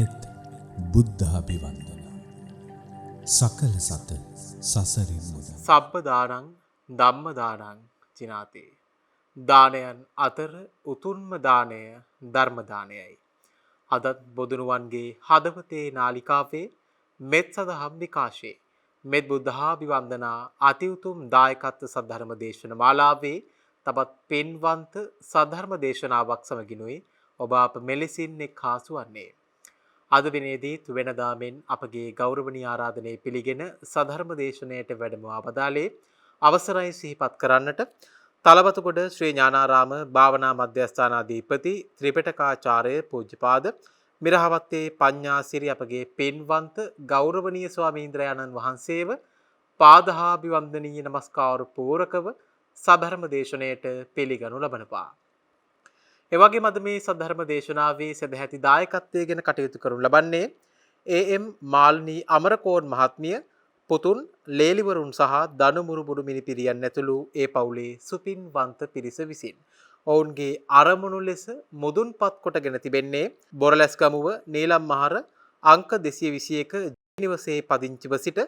මෙත් බුද්ධාභිවන්දන සකල සත සසරින් මුද සබ්බ දානං ධම්ම දානං චිනාතේ. දානයන් අතර උතුම්ම දානය ධර්ම දානයයි. අදත් බොදුනුවන්ගේ හදවතේ නාලිකාවේ මෙත් සදහම් විකාශේ මෙත් බුද්ධාභිවන්දනා අති උතුම් දායකත්ව සද්ධර්ම දේශන මාලාවේ තවත් පින්වන්ත සද්ධර්ම දේශනාවක් සමගිනුයි ඔබ අප මෙලෙසින් එක් හාසු වන්නේ. අද දිනේදීත් වෙනදා මෙන් අපගේ ගෞරවනීය ආරාධනය පිළිගෙන සධර්ම දේශනයට වැඩමවා වදාළේ අවසරයි සිහිපත් කරන්නට තලවතුගොඩ ශ්‍රී ඥානාරාම භාවනා මධ්‍යස්ථානාධිපති ත්‍රිපිටකාචාර්ය පූජ්‍යපාද මිරහවත්තේ පඤ්ඤාසිරි අපගේ පින්වන්ත ගෞරවනීය ස්වාමීන්ද්‍රයන්න් වහන්සේව පාදහාභිවන්දනීය නමස්කාර පූරකව සධර්ම දේශනයට පිළිගනු ලබනවා. එවැගේම අද මේ සද්ධර්ම දේශනාවේ සදැහැති දායකත්වයේ ගැන කටයුතු කරනු ලබන්නේ ඒ.එම්. මාල්නී අමරකෝන් මහත්මිය, පුතුන් ලේලිවරුන් සහ දනුමුරුබුරු මිනිපිරියන් ඇතුළු ඒ පවුලේ සුපින්වන්ත පිරිස විසින් ඔවුන්ගේ අරමුණු ලෙස මුදුන්පත් කොටගෙන තිබෙන්නේ බොරලැස්ගමුව නීලම් මහර අංක 221 නිවසේ පදිංචිව සිට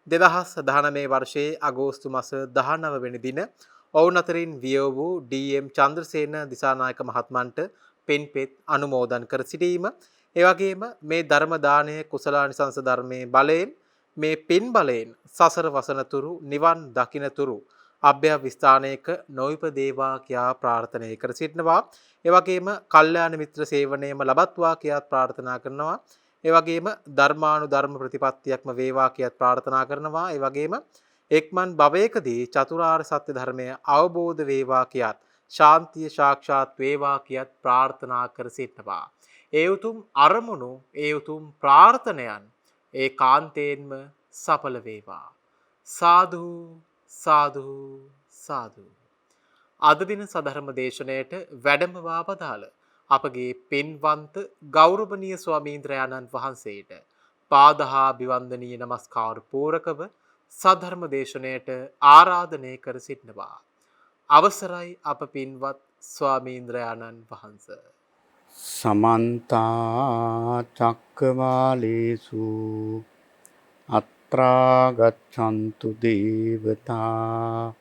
2019 වර්ෂයේ අගෝස්තු මාස 19 වෙනි දින ඔවුන් අතරින් වියෝ වූ ඩී.එම්. චන්ද්‍රසේන දිසානායක මහත්මන්ට පින්පෙත් අනුමෝදන් කර සිටීම, එවැගේම මේ ධර්ම දානය කුසලානිසංස ධර්මයේ බලයෙන් මේ පින් බලයෙන් සසර වසනතුරු නිවන් දකින්නතුරු අභ්‍යවිස්ථානයක නොයිපදේවා කියා ප්‍රාර්ථනා කර සිටිනවා. එවැගේම කල්යාණ මිත්‍ර සේවනයේම ලබත්වා කියා ප්‍රාර්ථනා කරනවා. එවැගේම ධර්මානුධර්ම ප්‍රතිපත්තියක්ම වේවා කියා ප්‍රාර්ථනා කරනවා. එවැගේම එක්මන් භවයකදී චතුරාර්ය සත්‍ය ධර්මය අවබෝධ වේවා කියාත් ශාන්තිය සාක්ෂාත් වේවා කියාත් ප්‍රාර්ථනා කර සිටනවා. ඒ උතුම් අරමුණු, ඒ උතුම් ප්‍රාර්ථනයන් ඒකාන්තයෙන්ම සඵල වේවා. සාදු සාදු සාදු. අද දින සධර්ම දේශනයට වැඩමවා වදාළ අපගේ පින්වන්ත ගෞරවනීය ස්වාමීන්ද්‍රයන්න් වහන්සේට පාදහාභිවන්දනීය නමස්කාර පූරකව සධර්ම දේශනයට ආරාධනය කර සිටිනවා. අවසරයි අප පින්වත් ස්වාමීන්ද්‍රයන්න් වහන්ස. සමන්ත චක්කවාලේසු අත්‍රා ගච්ඡන්තු දේවතා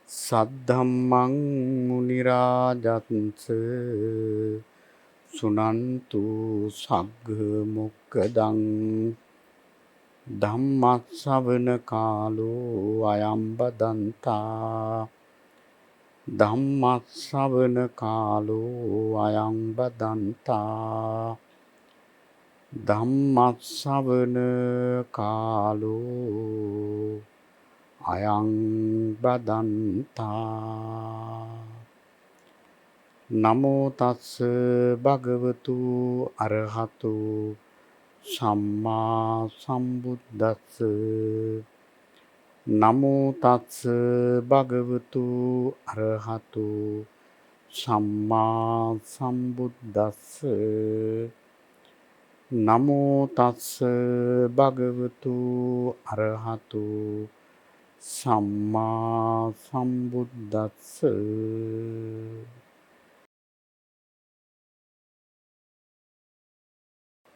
සද්ධම්මං මුනි රාජත්ස සුනන්තු සග්ග මොක්ඛදං ධම්මස්සවන කාලෝ අයං බදන්තා ධම්මස්සවන කාලෝ අයං බදන්තා ධම්මස්සවන කාලෝ අයං බදන්තා. නමෝ තස්ස භගවතු අරහතු සම්මා සම්බුද්දස්ස. නමෝ තස්ස භගවතු අරහතු සම්මා සම්බුද්දස්ස. නමෝ තස්ස භගවතු අරහතු සම්මා සම්බුද්දස්ස.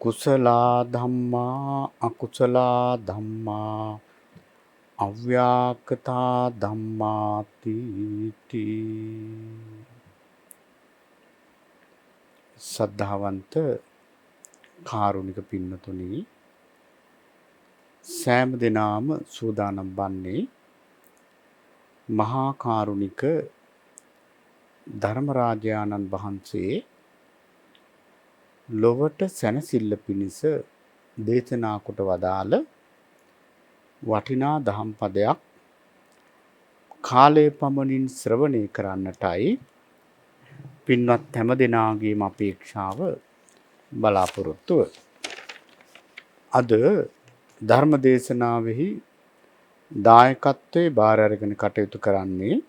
කුසලා ධම්මා අකුසලා ධම්මා අව්‍යාකතා ධම්මාති තී. සද්ධාවන්ත කාරුණික පින්නතුනි, සෑම දිනම සූදානම් වන්නේ මහා කාරුණික ධර්මරාජානන් වහන්සේ ලොවට සැනසෙල්ල පිණිස දේශනා කොට වදාළ වටිනා දහම් පදයක් කාලයේ පමණින් ශ්‍රවණය කරන්නටයි පින්වත් හැම දෙනාගේම අපේක්ෂාව බලාපොරොත්තුව. අද ධර්ම දේශනාවෙහි දායකත්වයේ බාර අරගෙන කටයුතු කරන්නේ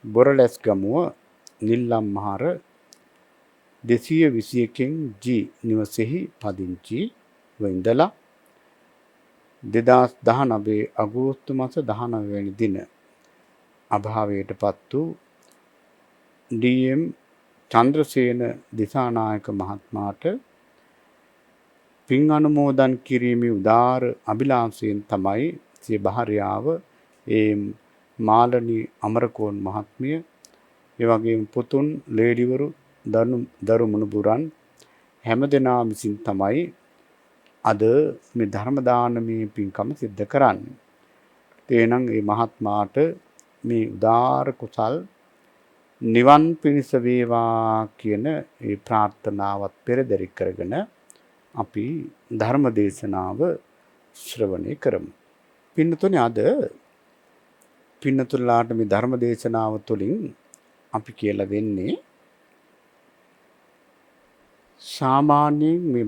බොරලැස්ගමුව නිල්ලම් මහර 221 ජී නිවසේහි පදිංචි වෙන්දලා 2019 අගෝස්තු මාස 19 වෙනි දින අභාවයටපත් වූ ඩී.එම්. චන්ද්‍රසේන දිසානායක මහත්මයාට පින් අනුමෝදන් කිරීමේ උදාර අභිලාෂයෙන් තමයි සිය භාර්යාව ඒ මාලනී අමරකෝන් මහත්මිය ඒ වගේම පුතුන් ලේඩිවරු දරු මුණුබුරන් හැමදෙනා විසින් තමයි අද මේ ධර්ම දානමය පින්කම සිද්ධ කරන්නේ. තේනම් මේ මහත්මාට මේ උදාර කුසල් නිවන් පිණිස වේවා කියන ඒ ප්‍රාර්ථනාවත් පෙරදරි කරගෙන අපි ධර්ම දේශනාව ශ්‍රවණය කරමු. පින්නතුනේ අද පින්නතුලාට මේ ධර්ම දේශනාව තුළින් අපි කියලා දෙන්නේ සාමාන්‍යයෙන් මේ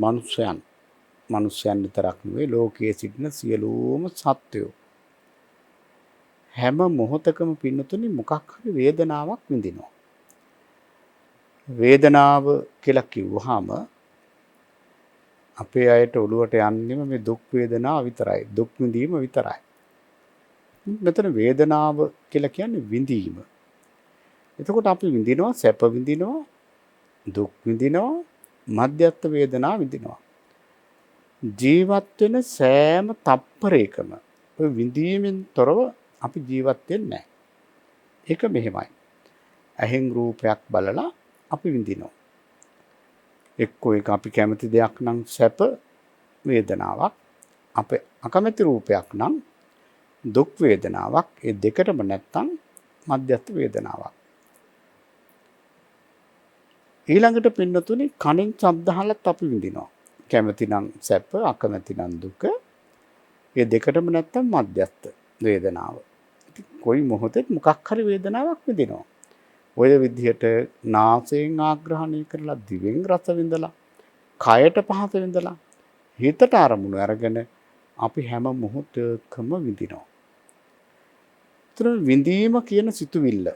මනුෂ්‍යයන් විතරක් නෙවෙයි ලෝකයේ සිටින සියලුම සත්වයෝ හැම මොහොතකම පින්නතුනේ මොකක් හරි වේදනාවක් විඳිනවා. වේදනාව කියලා කිව්වහම අපේ අයට ඔළුවට යන්නේම මේ දුක් වේදනාව විතරයි. දුක් විඳීම විතරයි. මෙතන වේදනාව කියලා කියන්නේ විඳීම. එතකොට අපි විඳිනවා සැප විඳිනවා දුක් විඳිනවා මධ්‍යස්ථ වේදනා විඳිනවා. ජීවත් වෙන සෑම තප්පරයකම ඔය විඳීමෙන් තොරව අපි ජීවත් වෙන්නේ නැහැ. ඒක මෙහෙමයි. ඇහෙන් රූපයක් බලලා අපි විඳිනවා. එක්කෝ ඒක අපි කැමති දෙයක් නම් සැප වේදනාවක්, අපේ අකමැති රූපයක් නම් දුක් වේදනාවක්. ඒ දෙකටම නැත්තම් මධ්‍යස්ථ වේදනාවක්. ඊළඟට පින්නතුනේ කනෙන් ශබ්ද අහලත් අපි විඳිනවා. කැමති නම් සැප, අකමැති නම් දුක. ඒ දෙකටම නැත්තම් මධ්‍යස්ථ වේදනාව. ඉතින් කොයි මොහොතෙත් මොකක් හරි වේදනාවක් විඳිනවා. ඔය විදිහට නාසයෙන් ආග්‍රහණය කරලා, දිවෙන් රස විඳලා, කයට පහස විඳලා, හිතට අරමුණු අරගෙන අපි හැම මොහොතකම විඳිනවා. ඒතර විඳීම කියන සිතුවිල්ල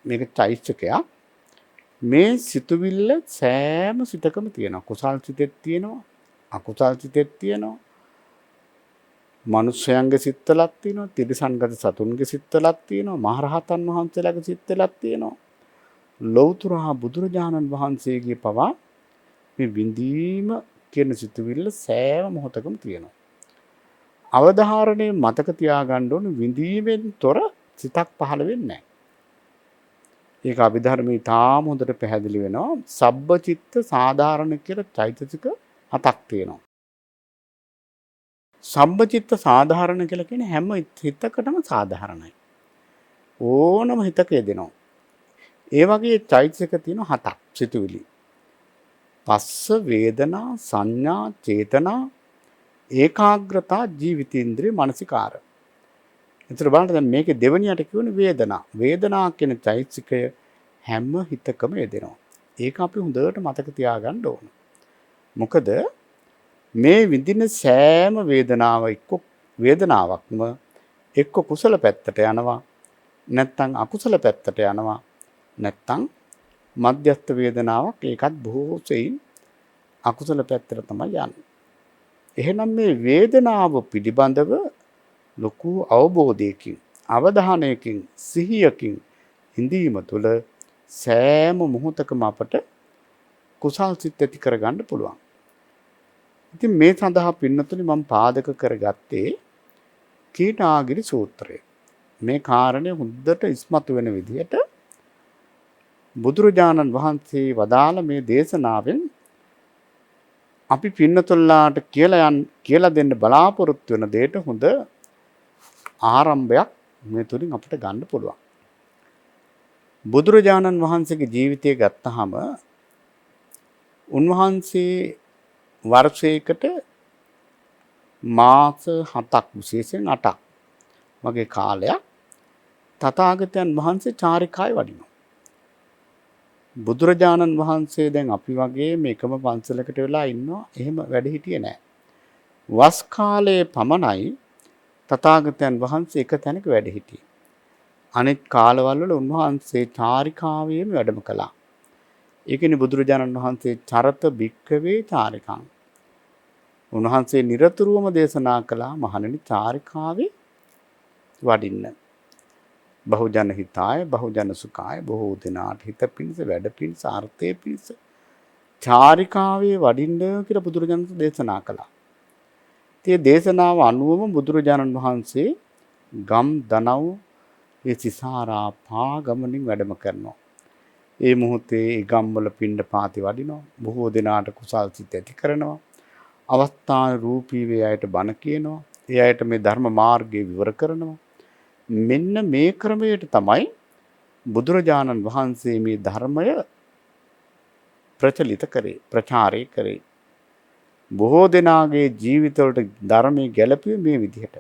මේක චෛතසිකයක්. මේ සිතුවිල්ල සෑම සිතකම තියෙනවා. කුසල් සිතෙත් තියෙනවා, අකුසල් සිතෙත් තියෙනවා. මනුෂ්‍යයන්ගේ සිත්වලක් තියෙනවා, තිරිසන්ගත සතුන්ගේ සිත්වලක් තියෙනවා, මහරහතන් වහන්සේලාගේ සිත්වලක් තියෙනවා. ලෞතර බුදුරජාණන් වහන්සේගේ පවා මේ විඳීම කියන සිතුවිල්ල සෑම මොහොතකම තියෙනවා. අවධාරණය මතක තියාගන්න ඕනේ විඳීමෙන් තොර සිතක් පහළ වෙන්නේ නැහැ. ඒක අභිධර්මයේ තාම හොඳට පැහැදිලි වෙනවා. සබ්බචිත්ත සාධාරණ කියලා චෛතසික 7ක් තියෙනවා. සබ්බචිත්ත සාධාරණ කියලා කියන්නේ හැම හිතකටම සාධාරණයි. ඕනම හිතක යෙදෙනවා. ඒ වගේ චෛතසික තියෙනවා 7ක් සිතුවිලි. පස්ස වේදනා සංඥා චේතනා ඒකාග්‍රතා ජීවිතේන්ද්‍රිය මානසිකාර. එතන බලන්න දැන් මේකේ දෙවෙනියට කියවනේ වේදනා. වේදනා කියන චෛතසිකය හැම හිතකම යෙදෙනවා. ඒක අපි හොඳට මතක තියාගන්න ඕන. මොකද මේ විඳින සෑම වේදනාවක්ම එක්ක කුසල පැත්තට යනවා, නැත්නම් අකුසල පැත්තට යනවා, නැත්නම් මධ්‍යස්ථ වේදනාවක් ඒකත් බොහෝ සෙයින් අකුසල පැත්තට තමයි යන්නේ. එහෙනම් මේ වේදනාව පිළිබඳව ලොකු අවබෝධයකින්, අවධානයකින්, සිහියකින් ඉඳීම තුළ සෑම මොහොතකම අපට කුසල් සිත් ඇති කරගන්න පුළුවන්. ඉතින් මේ සඳහා පින්නතුනි මම පාදක කරගත්තේ කීටාගිරි සූත්‍රය. මේ කාරණේ හොඳට ඉස්මතු වෙන විදිහට බුදුරජාණන් වහන්සේ වදාළ මේ දේශනාවෙන් අපි පින්නතුල්ලාට කියලා දෙන්න බලාපොරොත්තු වෙන දෙයට හොඳ ආරම්භයක් මේ තුලින් අපිට ගන්න පුළුවන්. බුදුරජාණන් වහන්සේගේ ජීවිතය ගත්තාම උන්වහන්සේ වර්ෂයකට මාස 7ක් විශේෂයෙන් 8ක් වගේ කාලයක් තථාගතයන් වහන්සේ චාරිකාවේ වඩිනවා. බුදුරජාණන් වහන්සේ දැන් අපි වගේ මේකම පන්සලකට වෙලා ඉන්නවා එහෙම වැඩ හිටියේ නැහැ. වස් කාලයේ පමණයි තථාගතයන් වහන්සේ එක තැනක වැඩ හිටියේ. අනෙක් කාලවල වල උන්වහන්සේ චාරිකාවේම වැඩම කළා. ඒකනේ බුදුරජාණන් වහන්සේ චරත භික්ඛවේ චාරිකං. උන්වහන්සේ නිරතුරුවම දේශනා කළා මහණෙනි චාරිකාවේ වඩින්න. බහුජන හිතාය බහුජන සුඛාය බොහෝ දෙනාට හිත පිණිස වැඩ පිණිස අර්ථය පිණිස චාරිකාවේ වඩින්න කියලා බුදුරජාණන් දේශනා කළා. ඒ දේශනාව අනුවම බුදුරජාණන් වහන්සේ ගම් දනව් ඒ සිසාරා පාගමනින් වැඩම කරනවා. ඒ මොහොතේ ඒ ගම්වල පිණ්ඩපාති වඩිනවා. බොහෝ දෙනාට කුසල් සිත් ඇති කරනවා. අවස්ථාන රූපී වේ අයට බණ කියනවා. ඒ අයට මේ ධර්ම මාර්ගය විවර කරනවා. මෙන්න මේ ක්‍රමයට තමයි බුදුරජාණන් වහන්සේ මේ ධර්මය ප්‍රචලිත කරේ, ප්‍රචාරය කරේ. බොහෝ දෙනාගේ ජීවිතවලට ධර්මයේ ගැලපුවේ මේ විදිහට.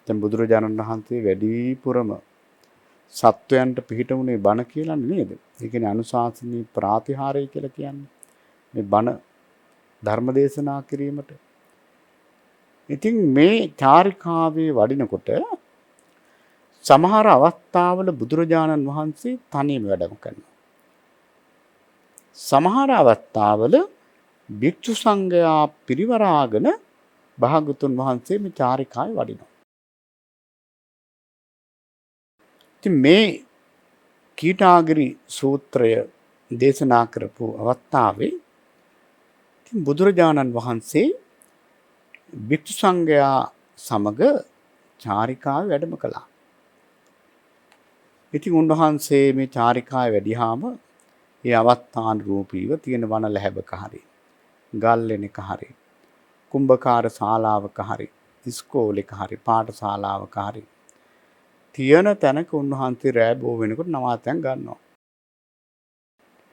දැන් බුදුරජාණන් වහන්සේ වැඩිපුරම සත්වයන්ට පිහිටුනේ බණ කියලා නේද? ඒ කියන්නේ අනුශාසනීය ප්‍රාතිහාරය කියලා කියන්නේ. මේ බණ ධර්ම දේශනා කිරීමට. ඉතින් මේ චාරිකාවේ වඩිනකොට සමහර අවස්ථාවල බුදුරජාණන් වහන්සේ තනියම වැඩම කරනවා. සමහර අවස්ථාවල භික්ෂු සංඝයා පිරිවරාගෙන භාගතුන් වහන්සේ මේ චාරිකාවේ වඩිනවා. ඉතින් මේ කීටාගිරි සූත්‍රය දේශනා කරපු අවස්ථාවේ ඉතින් බුදුරජාණන් වහන්සේ භික්ෂු සංඝයා සමග චාරිකාවේ වැඩම කළා. ඉතින් උන්වහන්සේ මේ චාරිකාවේ වැඩිහාම ඒ අවස්ථාන රූපීව තියෙන වන ලැබක හරි, ගල්ලෙනක හරි, කුම්භකාර ශාලාවක හරි, ඉස්කෝලේක හරි, පාඨශාලාවක හරි තියෙන තැනක උන්වහන්සේ රැ බෝ වෙනකොට නවාතැන් ගන්නවා.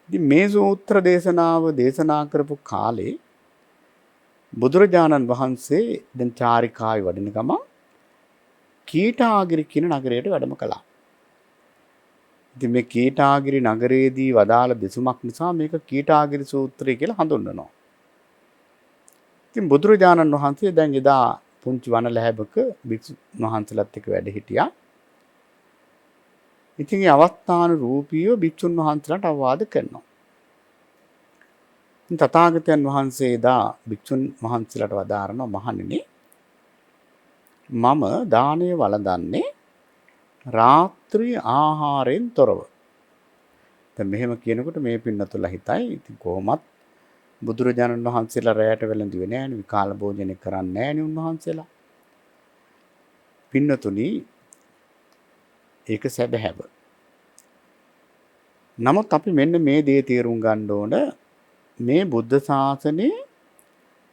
ඉතින් මේ සූත්‍ර දේශනාව දේශනා කරපු කාලේ බුදුරජාණන් වහන්සේ දැන් චාරිකාවේ වඩින ගමන් කීටාගිරි කියන නගරයට වැඩම කළා. ඉතින් මේ කීටාගිරි නගරයේදී වදාළ දෙසුමක් නිසා මේක කීටාගිරි සූත්‍රය කියලා හඳුන්වනවා. ඉතින් බුදුරජාණන් වහන්සේ දැන් එදා පුංචි වන ලැබක භික්ෂුන් වහන්සේලාත් එක්ක වැඩ හිටියා. ඉතින් මේ අවස්ථාන රූපීව භික්ෂුන් වහන්සේලාට අවවාද කරනවා. ඉතින් තථාගතයන් වහන්සේ එදා භික්ෂුන් වහන්සේලාට වදාරනවා, මහණෙනි, මම දානය වළඳන්නේ රාත්‍රී ආහාරයෙන් තොරව. දැන් මෙහෙම කියනකොට මේ පින්නතුලා හිතයි ඉතින් කොහොමත් බුදුරජාණන් වහන්සේලා රැයට වැළඳුවේ නෑනේ, විකාල භෝජනේ කරන්නේ නෑනේ උන්වහන්සේලා. පින්නතුනි, ඒක සැබෑව. නමුත් අපි මෙන්න මේ දේ තේරුම් ගන්න ඕන, මේ බුද්ධ ශාසනයේ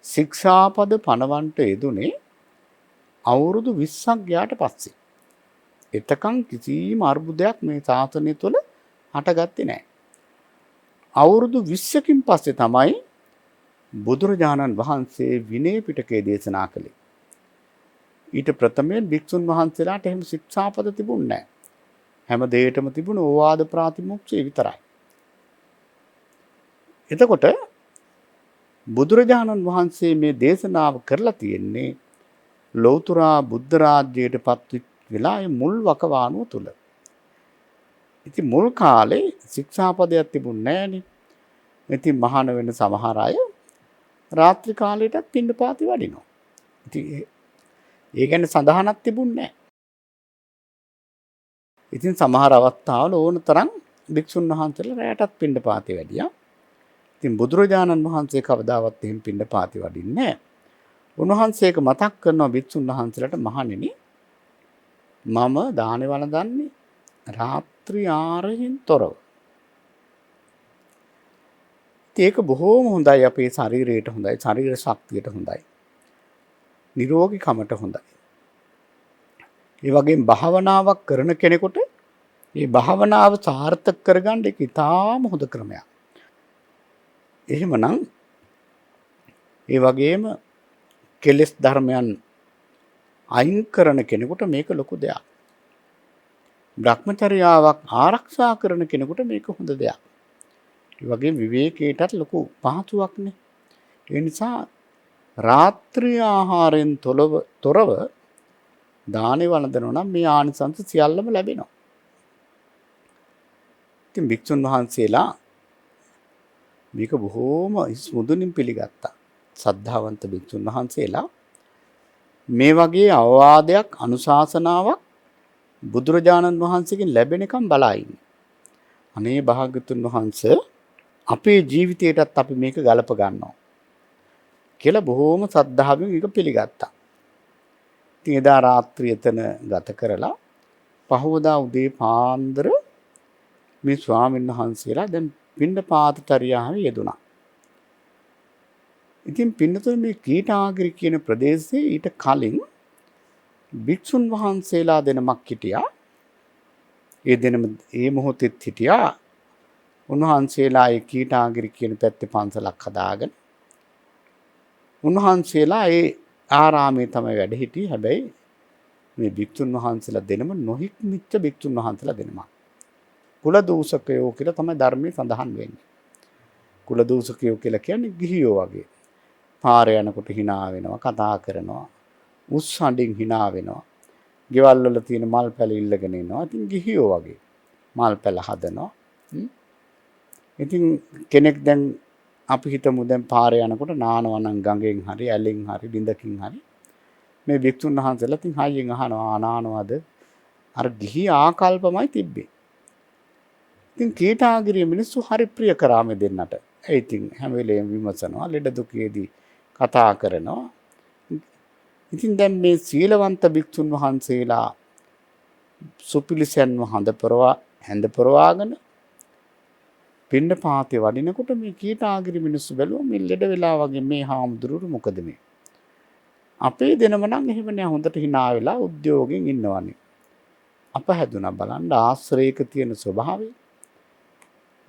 ශික්ෂාපද පනවන්ට යෙදුනේ අවුරුදු 20ක් ගියාට පස්සේ. එතකන් කිසිම අර්බුදයක් මේ ශාසනය තුළ හටගත්තේ නැහැ. අවුරුදු 20කින් පස්සේ තමයි බුදුරජාණන් වහන්සේ විනය පිටකයේ දේශනා කළේ. ඊට ප්‍රථමයෙන් භික්ෂුන් වහන්සේලාට එහෙම ශික්ෂාපද තිබුණේ නැහැ. හැම දෙයකම තිබුණ ඕවාද ප්‍රාතිමොක්ෂය විතරයි. එතකොට බුදුරජාණන් වහන්සේ මේ දේශනාව කරලා තියෙන්නේ ලෞතර බුද්ධ රාජ්‍යයට පත් වෙලා මුල් වකවානුව තුල. ඉතින් මුල් කාලේ ශික්ෂාපදයක් තිබුණේ නැහනේ. ඉතින් මහාන වෙන සමහර අය රාත්‍රී කාලයටත් පිණ්ඩපාති වඩිනවා. ඉතින් ඒ ගැන සඳහනක් තිබුණේ නැහැ. ඉතින් සමහර අවස්ථාවල ඕන තරම් භික්ෂුන් වහන්සේලා රැයටත් පිණ්ඩපාති වැඩියා. ඉතින් බුදුරජාණන් වහන්සේ කවදාවත් එහෙම පිණ්ඩපාති වඩින්නේ නැහැ. උන්වහන්සේක මතක් කරනවා භික්ෂුන් වහන්සේලාට, මහණෙනි, මම දානේ වළඳන්නේ රාත්‍රී ආහාරයෙන් තොරව. ඒක බොහෝම හොඳයි, අපේ ශරීරයට හොඳයි, ශරීර ශක්තියට හොඳයි, නිරෝගීකමට හොඳයි. ඒ වගේම භාවනාවක් කරන කෙනෙකුට මේ භාවනාව සාර්ථක කරගන්න ඒක ඉතාම හොඳ ක්‍රමයක්. එහෙමනම් ඒ වගේම කෙලෙස් ධර්මයන් අයින් කරන කෙනෙකුට මේක ලොකු දෙයක්. භ්‍රමචර්යාවක් ආරක්ෂා කරන කෙනෙකුට මේක හොඳ දෙයක්. ඒ වගේම විවේකයටත් ලොකු පහසුවක්නේ. ඒ නිසා රාත්‍රී ආහාරයෙන් තොරව දානේ වළඳනවා නම් මේ ආනිසංස සියල්ලම ලැබෙනවා. ඉතින් භික්ෂුන් වහන්සේලා මේක බොහෝම මුදුනින් පිළිගත්තා. සද්ධාවන්ත භික්ෂුන් වහන්සේලා මේ වගේ අවවාදයක්, අනුශාසනාවක් බුදුරජාණන් වහන්සේගෙන් ලැබෙනකම් බලා ඉන්නේ. අනේ භාග්‍යතුන් වහන්සේ අපේ ජීවිතයටත් අපි මේක ගලප ගන්නවා කියලා බොහෝම සද්ධාවෙන් ඒක පිළිගත්තා. ඉතින් එදා රාත්‍රිය එතන ගත කරලා පහවදා උදේ පාන්දර මේ ස්වාමීන් වහන්සේලා දැන් පිණ්ඩපාත චර්යාවෙ යෙදුණා. ඉතින් පින්නතුන් මේ කීටාගිරි කියන ප්‍රදේශයේ ඊට කලින් භික්ෂුන් වහන්සේලා දෙනමක් හිටියා. ඒ මොහොතෙත් හිටියා උන්වහන්සේලා ඒ කීටාගිරි කියන පැත්තේ පන්සලක් හදාගෙන උන්වහන්සේලා ඒ ආරාමයේ තමයි වැඩ හිටියේ. හැබැයි මේ භික්ෂුන් වහන්සේලා දෙනම නොහික්මිච්ච භික්ෂුන් වහන්සේලා දෙනමක්. කුල දූෂකයෝ කියලා තමයි ධර්මයේ සඳහන් වෙන්නේ. කුල දූෂකයෝ කියලා කියන්නේ ගිහියෝ වගේ. පාරේ යනකොට hina වෙනවා, කතා කරනවා, උස් හඬින් hina වෙනවා. ගෙවල් වල තියෙන මල් පැල ඉල්ලගෙන ඉනවා. ඉතින් ගිහියෝ වගේ මල් පැල හදනවා. ඉතින් කෙනෙක් දැන් අපි හිතමු දැන් පාරේ යනකොට නානවා නම් ගඟෙන් හරි ඇලෙන් හරි බින්දකින් හරි මේ භික්ෂුන් වහන්සේලා ඉතින් හයියෙන් අහනවා නානවද? අර ගිහි ආකල්පමයි තිබ්බේ. ඉතින් කීටාගිරිය මිනිස්සු හරි ප්‍රිය කරා මේ දෙන්නට. ඒ ඉතින් හැම වෙලේම විමසනවා, ලෙඩ දුකේදී කතා කරනවා. ඉතින් දැන් මේ සීලවන්ත භික්ෂුන් වහන්සේලා සුපිලිසන්ව හැඳ පරවාගෙන පිණ්ඩපාතේ වඩිනකොට මේ කීටාගිරි මිනිස්සු බැලුවා මේ ලෙඩ වෙලා වගේ මේ හාමුදුරුවෝ මොකද මේ? අපේ දෙනම නම් එහෙම නෑ, හොඳට hina වෙලා උද්‍යෝගයෙන් ඉන්නවනේ. අප හැදුනා බලන්න ආශ්‍රයක තියෙන ස්වභාවය.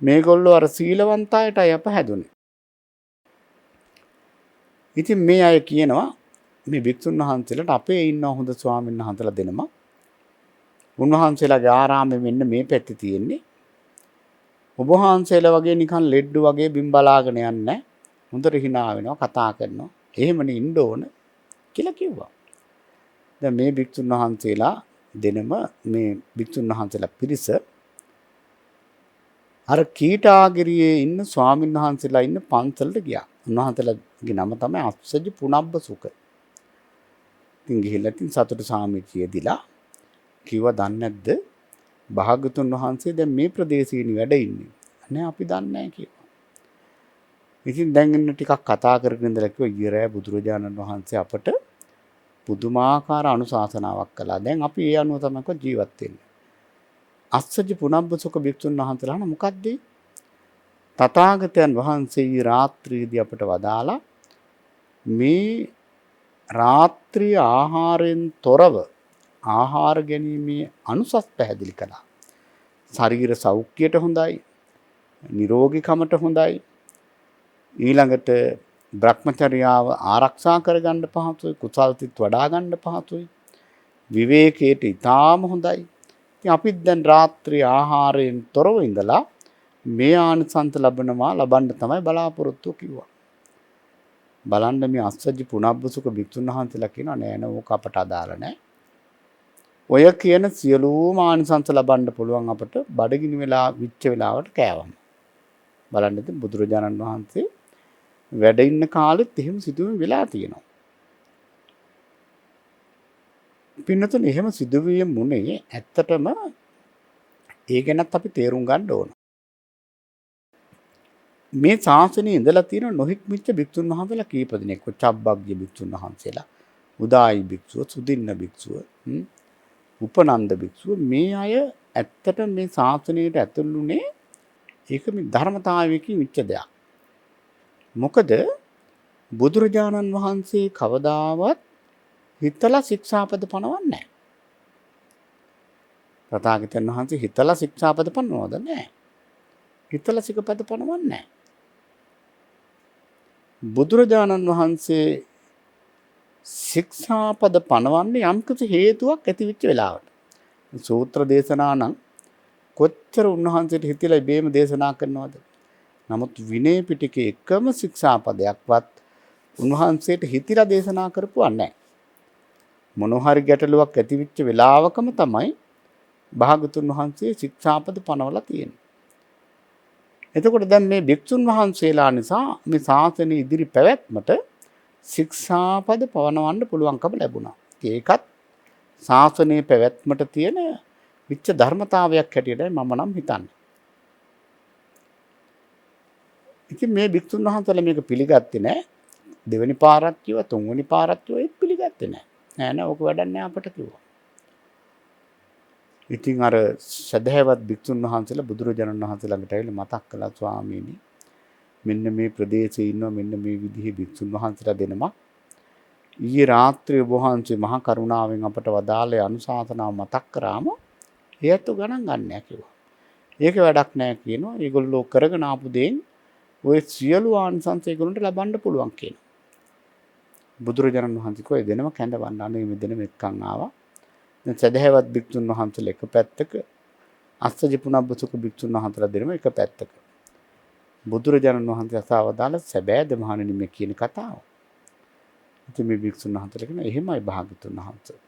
මේගොල්ලෝ අර සීලවන්ත අයටයි අප හැදුනේ. ඉතින් මේ අය කියනවා මේ භික්ෂුන් වහන්සේලාට අපේ ඉන්න හොඳ ස්වාමීන් වහන්සේලා දෙනම උන්වහන්සේලාගේ ආරාමෙ මෙන්න මේ පැත්තේ තියෙන්නේ. ඔබ වහන්සේලා වගේ නිකන් ලෙඩ්ඩු වගේ බිම් බලාගෙන යන්නේ. හොඳට hina වෙනවා, කතා කරනවා. එහෙමනේ ඉන්න ඕන කියලා කිව්වා. දැන් මේ භික්ෂුන් වහන්සේලා දෙනම මේ භික්ෂුන් වහන්සේලා පිරිස අර කීටාගිරියේ ඉන්න ස්වාමීන් වහන්සේලා ඉන්න පන්සලට ගියා. උන්වහන්සේලාගේ නම තමයි අස්සජි පුනබ්බ සුඛ. ඉතින් ගිහිල්ලා ඉතින් සතුටු සාමිචිය දිලා කිව්වා දන්නේ නැද්ද? භාගතුන් වහන්සේ දැන් මේ ප්‍රදේශයේ වැඩ ඉන්නේ. නෑ අපි දන්නේ නැහැ කිව්වා. ඉතින් දැන් ඉන්න ටිකක් කතා කරගෙන ඉඳලා කිව්වා ඊරෑ බුදුරජාණන් වහන්සේ අපට පුදුමාකාර අනුශාසනාවක් කළා. දැන් අපි ඒ අනුව තමයි ජීවත් වෙන්නේ. අස්සජි පුනබ්බ සුඛ භික්ෂුන් වහන්සේලා මොකද්ද? තථාගතයන් වහන්සේ රාත්‍රියේදී අපට වදාලා මේ රාත්‍රී ආහාරයෙන් තොරව ආහාර ගැනීමේ අනුසස් පැහැදිලි කළා. ශරීර සෞඛ්‍යයට හොඳයි, නිරෝගීකමට හොඳයි. ඊළඟට භ්‍රමචර්යාව ආරක්ෂා කරගන්න පහසුයි, කුසල්තිත් වඩා ගන්න පහසුයි. විවේකයට ඊටාම හොඳයි. ඉතින් අපිත් දැන් රාත්‍රී ආහාරයෙන් තොරව ඉඳලා මේ ආනිසංස ලබන්න තමයි බලාපොරොත්තු කිව්වා. බලන්න මේ අස්සජි පුනබ්බ සුඛ භික්ෂුන් වහන්සේලා කියනවා නෑ නෝ ඕක අපට අදාළ නෑ. ඔය කියන සියලුම ආනිසංස ලබන්න පුළුවන් අපට බඩගිනි වෙලා විච්ච වෙලාවට කෑවම. බලන්න ඉතින් බුදුරජාණන් වහන්සේ වැඩ ඉන්න කාලෙත් එහෙම සිදුවීම් වෙලා තියෙනවා. පින්නතුන් එහෙම සිදුවීම් මුනේ ඇත්තටම ඒ ගැනත් අපි තේරුම් ගන්න ඕන. මේ ශාසනයේ ඉඳලා තියෙන නොහික්මිච්ච භික්ෂුන් වහන්සේලා කීප දෙනෙක්. චබ්බග්ග භික්ෂුන් වහන්සේලා, උදායි භික්ෂුව, සුදින්න භික්ෂුව, උපනන්ද භික්ෂුව මේ අය ඇත්තට මේ ශාසනයට ඇතුළුනේ ඒක මේ ධර්මතාවයකින් විච්ච දෙයක්. මොකද බුදුරජාණන් වහන්සේ කවදාවත් හිතලා ශික්ෂාපද පනවන්නේ නැහැ. තථාගතයන් වහන්සේ හිතලා ශික්ෂාපද පනවනවද? නැහැ. හිතලා ශික්ෂාපද පනවන්නේ නැහැ. බුදුරජාණන් වහන්සේ ශික්ෂාපද පනවන්නේ යම්කිසි හේතුවක් ඇති වෙච්ච වෙලාවට. සූත්‍ර දේශනා නම් කොච්චර උන්වහන්සේට හිතලා ඉබේම දේශනා කරනවද? නමුත් විනය පිටකේ එකම ශික්ෂාපදයක්වත් උන්වහන්සේට හිතලා දේශනා කරපුවා නැහැ. මොනෝhari ගැටලුවක් ඇති වෙච්ච වෙලාවකම තමයි භාගතුන් වහන්සේ ශික්ෂාපද පනවලා තියෙන්නේ. එතකොට දැන් මේ භික්ෂුන් වහන්සේලා නිසා මේ ශාසනයේ ඉදිරි පැවැත්මට ශික්ෂාපද පවනවන්න පුළුවන්කම ලැබුණා. ඒකත් ශාසනයේ පැවැත්මට තියෙන විච්ච ධර්මතාවයක් හැටියටයි මම නම් හිතන්නේ. ඉතින් මේ භික්ෂුන් වහන්සේලා මේක පිළිගත්තේ නැහැ. දෙවෙනි පාරක් කිව්වා, තුන්වෙනි පාරක් කිව්වා, ඒත් පිළිගත්තේ නැහැ. නෑ ඕක වැඩක් නෑ අපට කිව්වා. ඉතින් අර සදහැවත් භික්ෂුන් වහන්සේලා බුදුරජාණන් වහන්සේ ළඟට ඇවිල්ලා මතක් කළා ස්වාමීනි මෙන්න මේ ප්‍රදේශයේ ඉන්නවා මෙන්න මේ විදිහේ භික්ෂුන් වහන්සේලා දෙනමක්. ඊයේ රාත්‍රියේ ඔබ වහන්සේ මහා කරුණාවෙන් අපට වදාළේ අනුශාසනාව මතක් කරාම ඒත් ගණන් ගන්න නැහැ කිව්වා. ඒක වැඩක් නැහැ කියනවා. ඒගොල්ලෝ කරගෙන ආපු දෙයින් ඔය සියලු ආනිසංස ඒගොල්ලන්ට ලබන්න පුළුවන් කියනවා. බුදුරජාණන් වහන්සේ කොයි දෙනම කැඳවන්න අනේ මේ දෙනම එක්කන් ආවා. දැන් සදහැවත් භික්ෂුන් වහන්සේලා එක පැත්තක අස්සජි පුනබ්බසුක භික්ෂුන් වහන්සේලා දෙනම එක පැත්තක. බුදුරජාණන් වහන්සේ අසවදාල සැබෑද මහණෙනි මේ කියන කතාව. ඉතින් මේ භික්ෂුන් වහන්සේලා කියන එහෙමයි භාග්‍යතුන් වහන්සේ.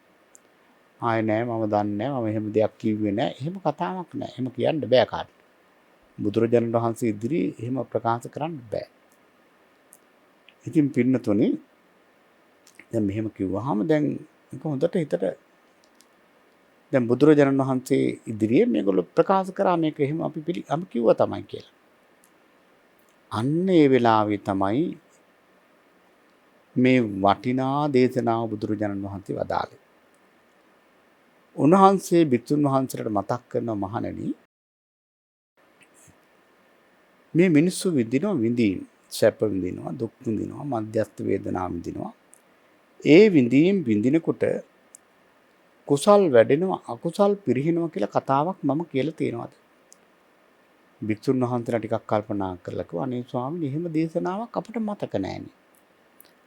ආයේ නෑ මම දන්නේ නෑ මම එහෙම දෙයක් කිව්වේ නෑ. එහෙම කතාවක් නෑ. එහෙම කියන්න බෑ කාට. බුදුරජාණන් වහන්සේ ඉදිරියේ එහෙම ප්‍රකාශ කරන්න බෑ. ඉතින් පින්නතුනි දැන් මෙහෙම කිව්වහම දැන් ඒක හොඳට හිතට දැන් බුදුරජාණන් වහන්සේ ඉදිරියේ මේගොල්ලෝ ප්‍රකාශ කරා මේක එහෙම අපි කිව්වා තමයි කියලා. අන්න ඒ වෙලාවේ තමයි මේ වටිනා දේශනාව බුදුරජාණන් වහන්සේ වදාළේ. උන්වහන්සේ භික්ෂුන් වහන්සේලාට මතක් කරනවා මහණෙනි මේ මිනිස්සු විඳින සැප විඳිනවා දුක් විඳිනවා මධ්‍යස්ථ වේදනා විඳිනවා. ඒ විඳිනකොට කුසල් වැඩෙනවා අකුසල් පිරිහිනවා කියලා කතාවක් මම කියලා තියෙනවාද? භික්ෂුන් වහන්සේලා ටිකක් කල්පනා කරලා කිව්වා අනේ ස්වාමීනි එහෙම දේශනාවක් අපිට මතක නැහැනේ.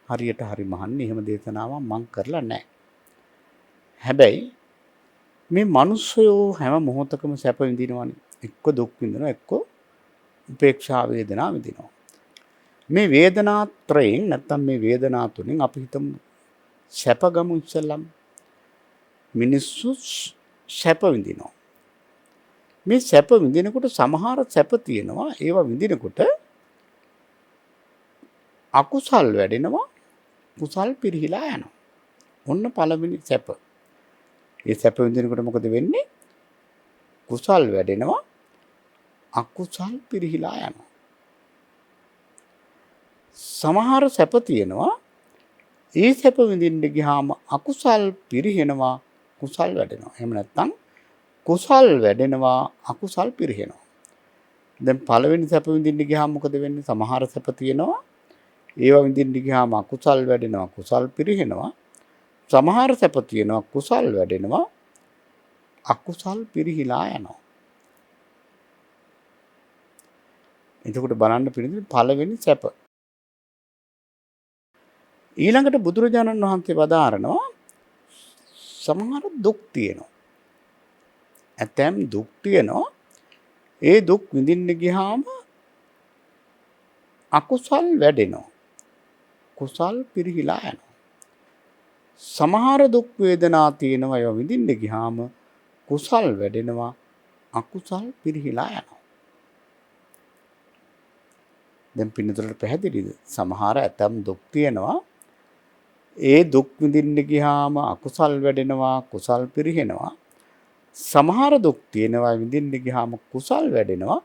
හරියට හරි මහන්නේ එහෙම දේශනාවක් මං කරලා නැහැ. හැබැයි මේ මිනිස්සුયો හැම මොහොතකම සැප විඳිනවනේ. එක්ක දුක් විඳිනවා එක්ක උපේක්ෂා වේදනා විඳිනවා. මේ වේදනා ත්‍රයෙන් නැත්තම් මේ වේදනා තුنين අපි හිතමු සැප ගමු ඉස්සෙල්ලම. මිනිස්සු සැප විඳිනවා. මේ සැප විඳිනකොට සමහර සැප තියෙනවා ඒවා විඳිනකොට අකුසල් වැඩෙනවා කුසල් පිරිහිලා යනවා. ඔන්න පළවෙනි සැප. ඒ සැප විඳිනකොට මොකද වෙන්නේ? කුසල් වැඩෙනවා අකුසල් පිරිහිලා යනවා. සමහර සැප තියෙනවා ඒ සැප විඳින්න ගියාම අකුසල් පිරිහෙනවා කුසල් වැඩෙනවා. එහෙම නැත්නම් කුසල් වැඩෙනවා අකුසල් පිරිහෙනවා. දැන් පළවෙනි සැප විඳින්න ගියාම මොකද වෙන්නේ? සමහර සැප තියෙනවා ඒවා විඳින්න ගියාම අකුසල් වැඩෙනවා කුසල් පිරිහෙනවා. සමහර සැප තියෙනවා කුසල් වැඩෙනවා අකුසල් පිරිහිලා යනවා. එතකොට බලන්න පිළිදෙන පළවෙනි සැප. ඊළඟට බුදුරජාණන් වහන්සේ වදාරනවා සමහර දුක් තියෙනවා. ඇතැම් දුක් තියෙනවා. ඒ දුක් විඳින්න ගියාම අකුසල් වැඩෙනවා. කුසල් පිරිහිලා යනවා. සමහර දුක් වේදනා තියෙනවා ඒවා විඳින්න ගියාම කුසල් වැඩෙනවා අකුසල් පිරිහිලා යනවා. දැන් පින්නතුලට පැහැදිලිද? සමහර ඇතම් දුක් තියෙනවා ඒ දුක් විඳින්න ගියාම අකුසල් වැඩෙනවා කුසල් පිරිහෙනවා. සමහර දුක් තියෙනවා විඳින්න ගියාම කුසල් වැඩෙනවා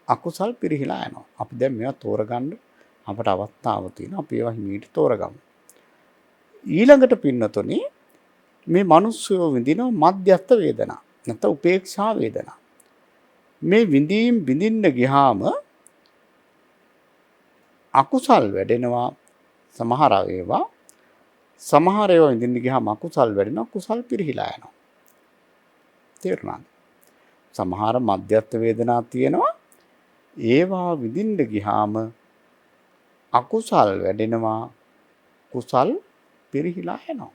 අකුසල් පිරිහිලා යනවා. අපි දැන් මේවා තෝරගන්න අපට අවස්ථාව තියෙනවා. අපි ඒවා හිමීට තෝරගමු. ඊළඟට පින්නතුනි මේ මිනිස්සු විඳින මධ්‍යස්ථ වේදනා නැත්නම් උපේක්ෂා වේදනා. මේ විඳින්න ගියාම අකුසල් වැඩෙනවා සමහර ඒවා විඳින්න ගියාම අකුසල් වැඩෙනවා කුසල් පිරිහිලා යනවා. තේරුණාද? සමහර මධ්‍යස්ථ වේදනා තියෙනවා ඒවා විඳින්න ගියාම අකුසල් වැඩෙනවා කුසල් පිරිහිලා යනවා.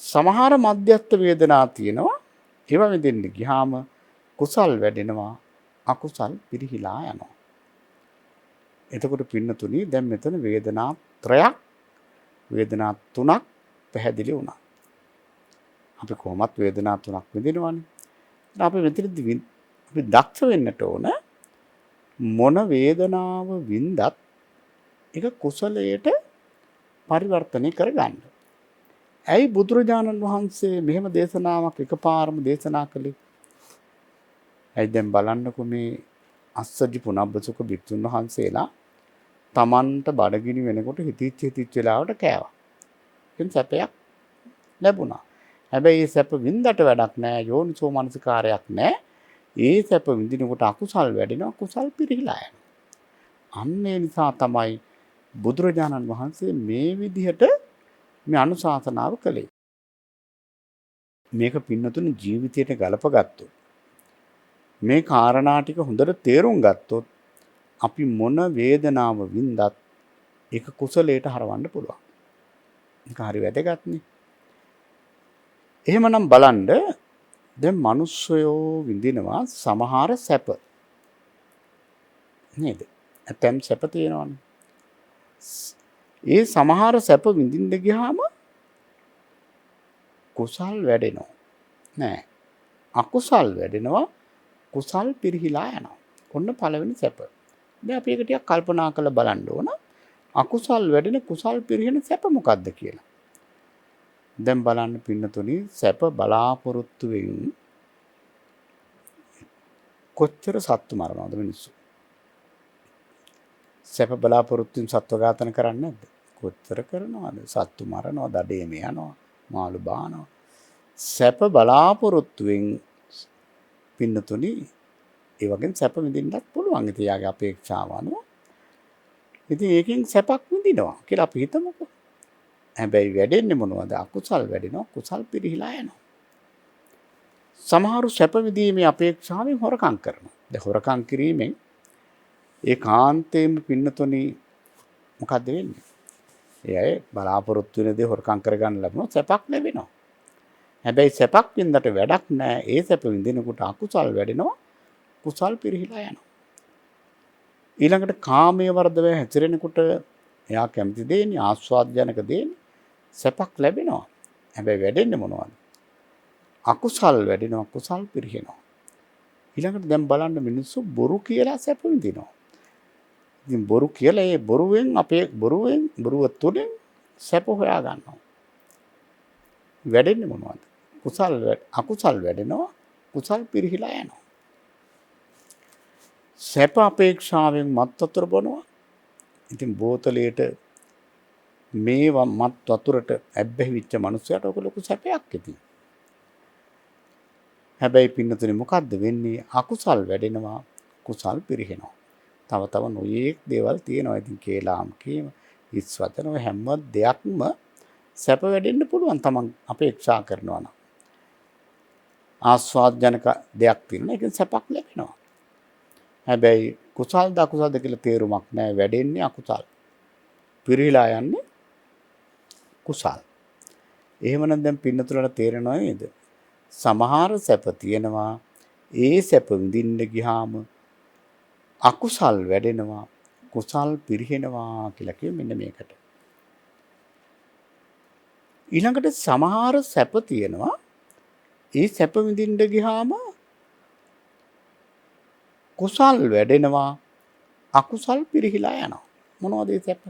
සමහර මධ්‍යස්ථ වේදනා තියෙනවා ඒවා විඳින්න ගියාම කුසල් වැඩෙනවා අකුසල් පිරිහිලා යනවා. එතකොට පින්නතුනි දැන් මෙතන වේදනා ත්‍රයක් වේදනා තුනක් පැහැදිලි වුණා. අපි කොහොමත් වේදනා තුනක් විඳිනවානේ. අපි මෙතනදී අපි දක්ෂ වෙන්නට ඕන මොන වේදනාව වින්දත් ඒක කුසලයට පරිවර්තනය කරගන්න. ඇයි බුදුරජාණන් වහන්සේ මෙහෙම දේශනාවක් එකපාරම දේශනා කළේ? ඇයි දැන් බලන්නකො මේ අස්සජි පුනබ්බසුක භික්ෂුන් වහන්සේලා තමන්ට බඩගිනි වෙනකොට හිතිච්ච වෙලාවට කෑවා. එතෙන් සැපයක් ලැබුණා. හැබැයි ඒ සැප වින්දට වැඩක් නැහැ. යෝනිසෝ මනසිකාරයක් නැහැ. ඒ සැප විඳිනකොට අකුසල් වැඩෙනවා. කුසල් පිරිහිලා යනවා. අන්න ඒ නිසා තමයි බුදුරජාණන් වහන්සේ මේ විදිහට මේ අනුශාසනාව කළේ. මේක පින්නතුනි ජීවිතයට ගලපගත්තොත් මේ කාරණා ටික හොඳට තේරුම් ගත්තොත් අපි මොන වේදනාව වින්දත් ඒක කුසලයට හරවන්න පුළුවන්. ඒක හරි වැදගත්නේ. එහෙමනම් බලන්න දැන් මිනිස්සුයෝ විඳිනවා සමහර සැප. නේද? ඇතැම් සැප තියෙනවනේ. ඒ සමහර සැප විඳින්න ගියාම කුසල් වැඩෙනවා. නෑ. අකුසල් වැඩෙනවා. කුසල් පිරිහිලා යනවා. ඔන්න පළවෙනි සැප. දැන් අපි ඒක ටිකක් කල්පනා කරලා බලන්න ඕන. අකුසල් වැඩෙන කුසල් පිරිහෙන සැප මොකක්ද කියලා. දැන් බලන්න පින්නතුනි සැප බලාපොරොත්තු වෙමින් කොච්චර සත්තු මරනවද මිනිස්සු. සැප බලාපොරොත්තුෙන් සත්ව ඝාතන කරන්නේ නැද්ද? කොච්චර කරනවද? සත්තු මරනවා, දඩේම යනවා, මාළු බානවා. සැප බලාපොරොත්තුෙන් පින්නතුනි ඒ වගේ සැප විඳින්නත් පුළුවන්. ඉතින් යාගේ අපේක්ෂාව අනුව ඉතින් ඒකෙන් සැපක් විඳිනවා කියලා අපි හිතමුකෝ. හැබැයි වැඩෙන්නේ මොනවද? අකුසල් වැඩෙනවා. කුසල් පිරිහිලා යනවා. සමහරු සැප විඳීමේ අපේක්ෂාවෙන් හොරකම් කරනවා. දැන් හොරකම් කිරීමෙන් ඒ කාන්තේම පින්නතුනි මොකද්ද වෙන්නේ? ඒ අය බලාපොරොත්තු වෙන දේ හොරකම් කරගන්න ලැබුණොත් සැපක් ලැබෙනවා. හැබැයි සැපක් වින්දට වැඩක් නැහැ. ඒ සැප විඳිනකොට අකුසල් වැඩෙනවා. කුසල් පිරිහිලා යනවා. ඊළඟට කාමයේ වර්ධව හැසිරෙනකොට එයා කැමති දෙන්නේ ආස්වාදජනක දෙන්නේ සැපක් ලැබෙනවා. හැබැයි වැඩෙන්නේ මොනවද? අකුසල් වැඩෙනවා. කුසල් පිරිහෙනවා. ඊළඟට දැන් බලන්න මිනිස්සු බොරු කියලා සැප විඳිනවා. ඉතින් බොරු කියලා ඒ බොරුව තුළින් සැප හොයා ගන්නවා. වැඩෙන්නේ මොනවද? අකුසල් වැඩෙනවා. කුසල් පිරිහිලා යනවා. සැප අපේක්ෂාවෙන් මත් වතුර බොනවා. ඉතින් බෝතලයට මේ මත් වතුරට ඇබ්බැහි වෙච්ච මිනිස්සයාට ඔක ලොකු සැපයක් ඉතින්. හැබැයි පින්නතුනේ මොකද්ද වෙන්නේ? අකුසල් වැඩෙනවා. කුසල් පිරිහෙනවා. තව නොයේක් දේවල් තියෙනවා. ඉතින් කේලාම් කීම, හිස් වචන හැම දෙයක්ම සැප වැඩෙන්න පුළුවන් තමන් අපේක්ෂා කරනවා නම්. ආස්වාදජනක දෙයක් තියෙනවා. ඒකෙන් සැපක් ලැබෙනවා. හැබැයි කුසල්ද අකුසල්ද කියලා තේරුමක් නැහැ. වැඩෙන්නේ අකුසල්. පිරිහිලා යන්නේ කුසල්. එහෙමනම් දැන් පින්නතුලට තේරෙනව නේද? සමහර සැප තියෙනවා. ඒ සැප විඳින්න ගියාම අකුසල් වැඩෙනවා. කුසල් පිරිහෙනවා කියලා කිය මෙන්න මේකට. ඊළඟට සමහර සැප තියෙනවා. ඒ සැප විඳින්න ගියාම කුසල් වැඩෙනවා. අකුසල් පිරිහිලා යනවා. මොනවද ඒ සැප?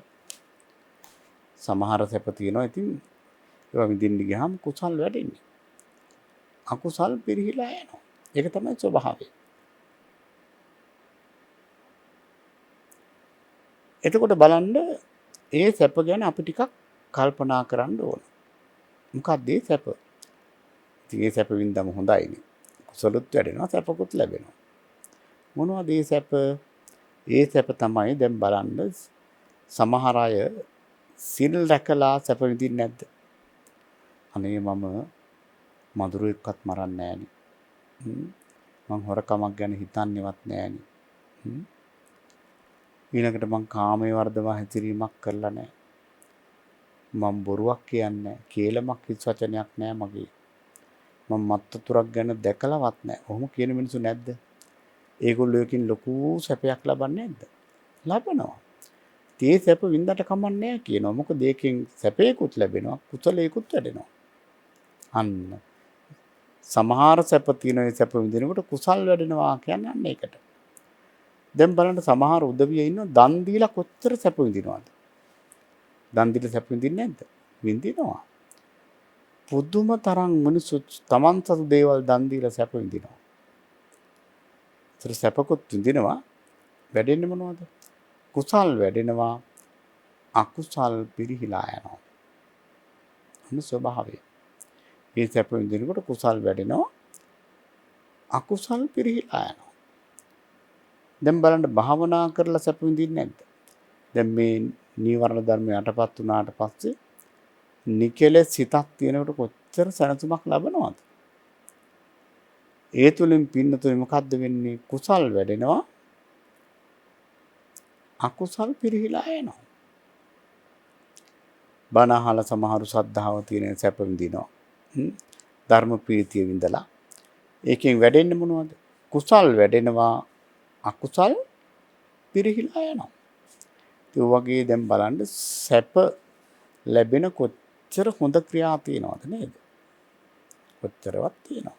සමහර සැප තියෙනවා. ඉතින් ඒවා විඳින්න ගියාම කුසල් වැඩෙන්නේ. අකුසල් පිරිහිලා යනවා. ඒක තමයි ස්වභාවය. එතකොට බලන්න ඒ සැප ගැන අපි ටිකක් කල්පනා කරන්න ඕන. මොකක්ද ඒ සැප? ඉතින් ඒ සැප වින්දම හොඳයිනේ. කුසලොත් වැඩෙනවා, සැපකුත් ලැබෙනවා. මොනවද ඒ සැප? ඒ සැප තමයි දැන් බලන්න සමහර අය සිල් රැකලා සැප විඳින්නේ නැද්ද? අනේ මම මధుරෙක්වත් මරන්නේ නෑනේ. මං හොරකමක් ගැන හිතන්නේවත් නෑනේ. ඊළඟට මං කාමයේ වර්ධව හැසිරීමක් කරලා නෑ. මං බොරුවක් කියන්නේ නෑ. කේලමක් හිස් වචනයක් නෑ මගේ. මං මත්තුරක් ගැන දැකලවත් නෑ. ඔහොම කියන මිනිස්සු නැද්ද? ඒගොල්ලෝ එකකින් ලොකු සැපයක් ලබන්නේ නැද්ද? ලබනවා. ඒ සැප වින්දට කමන්නේ නෑ කියනවා. මොකද ඒකෙන් සැපේකුත් ලැබෙනවා, කුසලයකුත් වැඩෙනවා. අන්න සමහර සැප තියෙන ඒ සැප විඳිනකොට කුසල් වැඩෙනවා කියන්නේ අන්න ඒකට. දැන් බලන්න සමහර උදවිය ඉන්න දන් දීලා කොච්චර සැප විඳිනවද? දන් දීලා සැප විඳින්නේ නැද්ද? විඳිනවා. පුදුම තරම් මිනිස්සු තමන් සතු දේවල් දන් දීලා සැප විඳිනවා. ඒතර සැපකුත් විඳිනවා, වැඩෙන්නේ මොනවද? කුසල් වැඩෙනවා, අකුසල් පිරිහිලා යනවා. අන්න ස්වභාවය. ඒ සැප විඳිනකොට කුසල් වැඩෙනවා, අකුසල් පිරිහිලා යනවා. දැන් බලන්න භාවනා කරලා සැප විඳින්නේ නැද්ද? දැන් මේ නීවරණ ධර්ම යටපත් වුණාට පස්සේ නිකලෙස් සිතක් තියෙනකොට කොච්චර සැනසීමක් ලබනවද? ඒ තුලින් පින්නතුනේ මොකද්ද වෙන්නේ? කුසල් වැඩෙනවා, අකුසල් පිරිහිලා යනවා. බණ අහලා සමහරු ශ්‍රද්ධාව තියෙන සැප විඳිනවා. ධර්ම ප්‍රීතිය විඳලා. ඒකෙන් වැඩෙන්නේ මොනවද? කුසල් වැඩෙනවා, අකුසල් පිරිහිලා යනවා. ඒ වගේ දැන් බලන්න සැප ලැබෙන කොච්චර හොඳ ක්‍රියා තියෙනවද නේද? කොච්චරවත් තියෙනවා.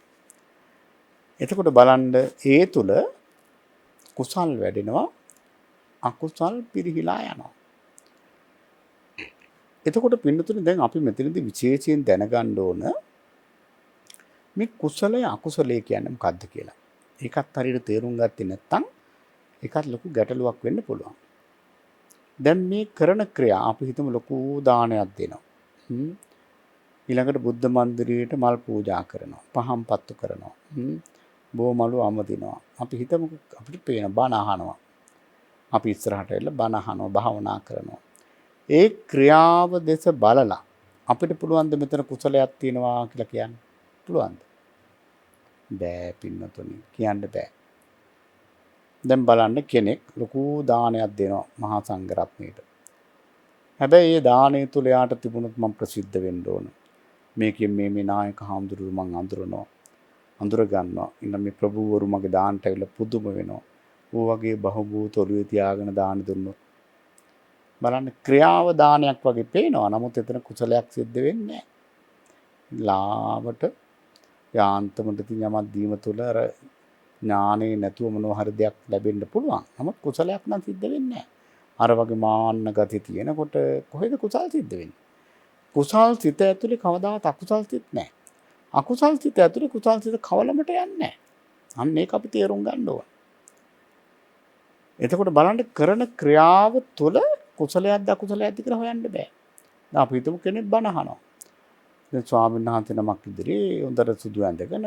එතකොට බලන්න ඒ තුල කුසල් වැඩෙනවා, අකුසල් පිරිහිලා යනවා. එතකොට පින්නතුනේ දැන් අපි මෙතනදී විශේෂයෙන් දැනගන්න ඕන මේ කුසලය අකුසලය කියන්නේ මොකද්ද කියලා. ඒකත් හරියට තේරුම් ගත්තේ නැත්නම් ඒකත් ලොකු ගැටලුවක් වෙන්න පුළුවන්. දැන් මේ කරන ක්‍රියා අපි හිතමු ලොකු දානයක් දෙනවා. ඊළඟට බුද්ධ මන්දිරයට මල් පූජා කරනවා. පහන් පත්තු කරනවා. බෝමලු අමදිනවා. අපි හිතමු අපිට පේන බණ අහනවා. අපි ඉස්සරහට එල්ල බණ අහනවා, භාවනා කරනවා. ඒ ක්‍රියාව දෙස බලලා අපිට පුළුවන් ද මෙතන කුසලයක් තියෙනවා කියලා කියන්න? පුළුවන්ද? බෑ පින්නතුනි, කියන්න බෑ. දැන් බලන්න කෙනෙක් ලොකු දානයක් දෙනවා මහා සංඝරත්නයට. හැබැයි ඒ දානය තුල යාට තිබුණොත් මම ප්‍රසිද්ධ වෙන්න ඕන. මේකෙන් මේ නායක හාමුදුරුවෝ මං අඳුර ගන්නවා. ඉන්න මේ ප්‍රභූවරු මගේ දානට ඇවිල්ලා පුදුම වෙනවා. ඕ වගේ බහූබූත ඔළුවේ තියාගෙන දාන දුන්නොත් බලන්න ක්‍රියාව දානයක් වගේ පේනවා. නමුත් එතන කුසලයක් සිද්ධ වෙන්නේ නැහැ. ලාවට යාන්තමට තියමක් දීම තුළ අර ඥානේ නැතුව මොනවා හරි දෙයක් ලැබෙන්න පුළුවන්. නමුත් කුසලයක් නම් සිද්ධ වෙන්නේ නැහැ. අර වගේ මාන්න ගති තියෙනකොට කොහෙද කුසල් සිද්ධ වෙන්නේ? කුසල් සිත ඇතුලේ කවදාවත් අකුසල් සිත් නැහැ. අකුසල් සිත ඇතුලේ කුසල් සිත කවලමට යන්නේ නැහැ. අන්න ඒක අපි තේරුම් ගන්න ඕන. එතකොට බලන්න කරන ක්‍රියාව තුළ කුසලයක්ද අකුසලයක්ද කියලා හොයන්න බෑ. දැන් අපි හිතමු කෙනෙක් බණ අහනවා. දැන් ස්වාමීන් වහන්සේ නමක් ඉදිරියේ හොඳට සුදු ඇඳගෙන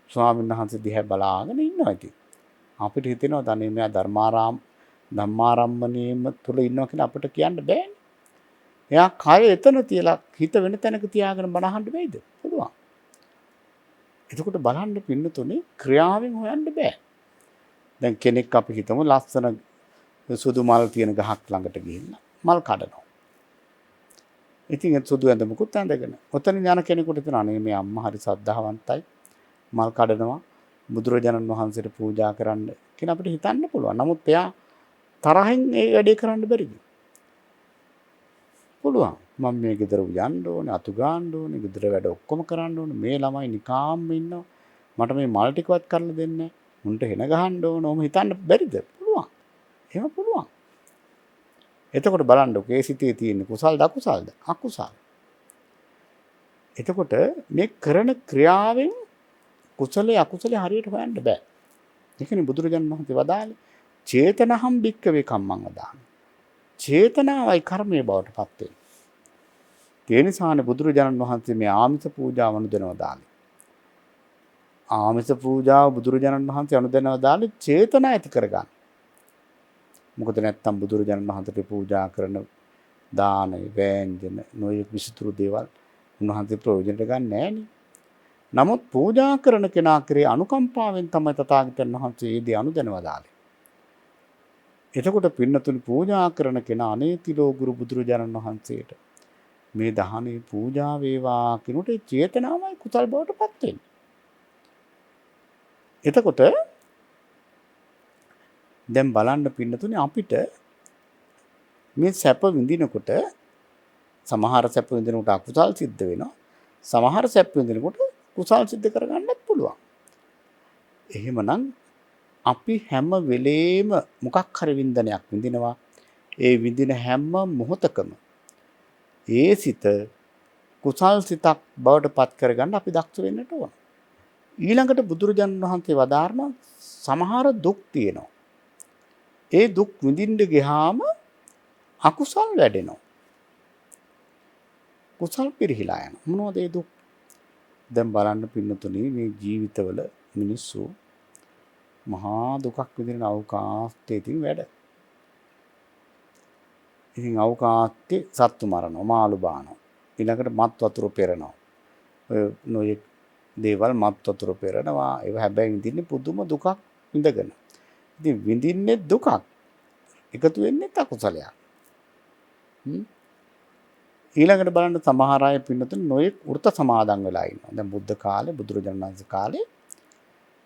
ස්වාමීන් වහන්සේ දිහා බලාගෙන ඉන්නවා ඉතින්. අපිට හිතෙනවා දැන් මෙයා ධම්මාරම්මණයම තුල ඉන්නවා කියලා අපිට කියන්න බෑනේ. එයා කය එතන තියලා හිත වෙන තැනක තියාගෙන බණ අහන්න බෑද? පුළුවන්. එතකොට බලන්න පින්නතුනේ ක්‍රියාවෙන් හොයන්න බෑ. දැන් කෙනෙක් අපි හිතමු ලස්සන සුදු මල් තියෙන ගහක් ළඟට ගිහිල්ලා මල් කඩනවා. ඉතින් ඒ සුදු ඇඳ මුකුත් ඇඳගෙන. ඔතන යන කෙනෙකුට හිතන අනේ මේ අම්මා හරි සද්ධාවන්තයි. මල් කඩනවා බුදුරජාණන් වහන්සේට පූජා කරන්න කියලා අපිට හිතන්න පුළුවන්. නමුත් එයා තරහින් ඒ වැඩේ කරන්න බැරිද? පුළුවන්. මම මේ ගෙදර යන්න ඕනේ, අතු ගන්න ඕනේ, ගෙදර වැඩ ඔක්කොම කරන්න ඕනේ. මේ ළමයි නිකාම්ම ඉන්නවා. මට මේ මල් ටිකවත් කරලා දෙන්නේ නැහැ. මුන්ට හෙන ගහන්න ඕන. ඔහොම හිතන්න බැරිද? පුළුවන්. එහෙම පුළුවන්. එතකොට බලන්නකො ඒ සිතේ තියෙන කුසල්ද අකුසල්ද? අකුසල්. එතකොට මේ කරන ක්‍රියාවෙන් කුසලයේ අකුසලයේ හරියට හොයන්න බෑ. ඒකනේ බුදුරජාණන් වහන්සේ වදාළේ චේතනහම් භික්කවේ කම්මං වදාන. චේතනාවයි කර්මයේ බවට පත් වෙන්නේ. ඒ නිසානේ බුදුරජාණන් වහන්සේ මේ ආමිස පූජාව අනුදැනව දාන්නේ. ආමිස පූජාව බුදුරජාණන් වහන්සේ අනුදැනව දාන්නේ චේතනා ඇති කරගන්න. මොකද නැත්තම් බුදුරජාණන් වහන්සේට පූජා කරන දාන, වෑංජන, නොයෙක් විසිතුරු දේවල් උන්වහන්සේ ප්‍රයෝජනට ගන්න නෑනේ. නමුත් පූජා කරන කෙනා කරේ අනුකම්පාවෙන් තමයි තථාගතයන් වහන්සේ මේ දේ අනුදැනව දාන්නේ. එතකොට පින්නතුනි පූජා කරන කෙනා අනේතිලෝ ගුරු බුදුරජාණන් වහන්සේට මේ දහනේ පූජා වේවා කිනුට චේතනාවයි කුසල් බවට පත් වෙන්නේ. එතකොට දැන් බලන්න පින්නතුනි අපිට මේ සැප විඳිනකොට සමහර සැප විඳිනකොට අකුසල් සිද්ධ වෙනවා. සමහර සැප විඳිනකොට කුසල් සිද්ධ කරගන්නත් පුළුවන්. එහෙමනම් අපි හැම වෙලේම මොකක් හරි වින්දනයක් විඳිනවා. ඒ විඳින හැම මොහොතකම ඒ සිත කුසල් සිතක් බවට පත් කරගන්න අපි දක්ෂ වෙන්නට ඕන. ඊළඟට බුදුරජාණන් වහන්සේ වදාारන සමහර දුක් තියෙනවා. ඒ දුක් විඳින්න ගියාම අකුසල් වැඩෙනවා. කුසල් පිරිහිලා යනවා. මොනවද ඒ දුක්? දැන් බලන්න පින්නතුනි මේ ජීවිතවල මිනිස්සු මහා දුකක් විඳින අවකාශයේ තියෙන වැඩ. ඉතින් අවකාශයේ සත්තු මරනවා, මාළු බානවා. ඊළඟට මත් වතුර පෙරනවා. ඔය නොයෙක් දේවල් මත් වතුර පෙරනවා. ඒව හැබැයි විඳින්නේ පුදුම දුකක් විඳගෙන. ඉතින් විඳින්නේ දුකක්. එකතු වෙන්නේ අකුසලයක්. ඊළඟට බලන්න සමහර අය පින්නතුන් නොයෙක් වෘත සමාදන් වෙලා ඉන්නවා. දැන් බුද්ධ කාලේ බුදුරජාණන් වහන්සේ කාලේ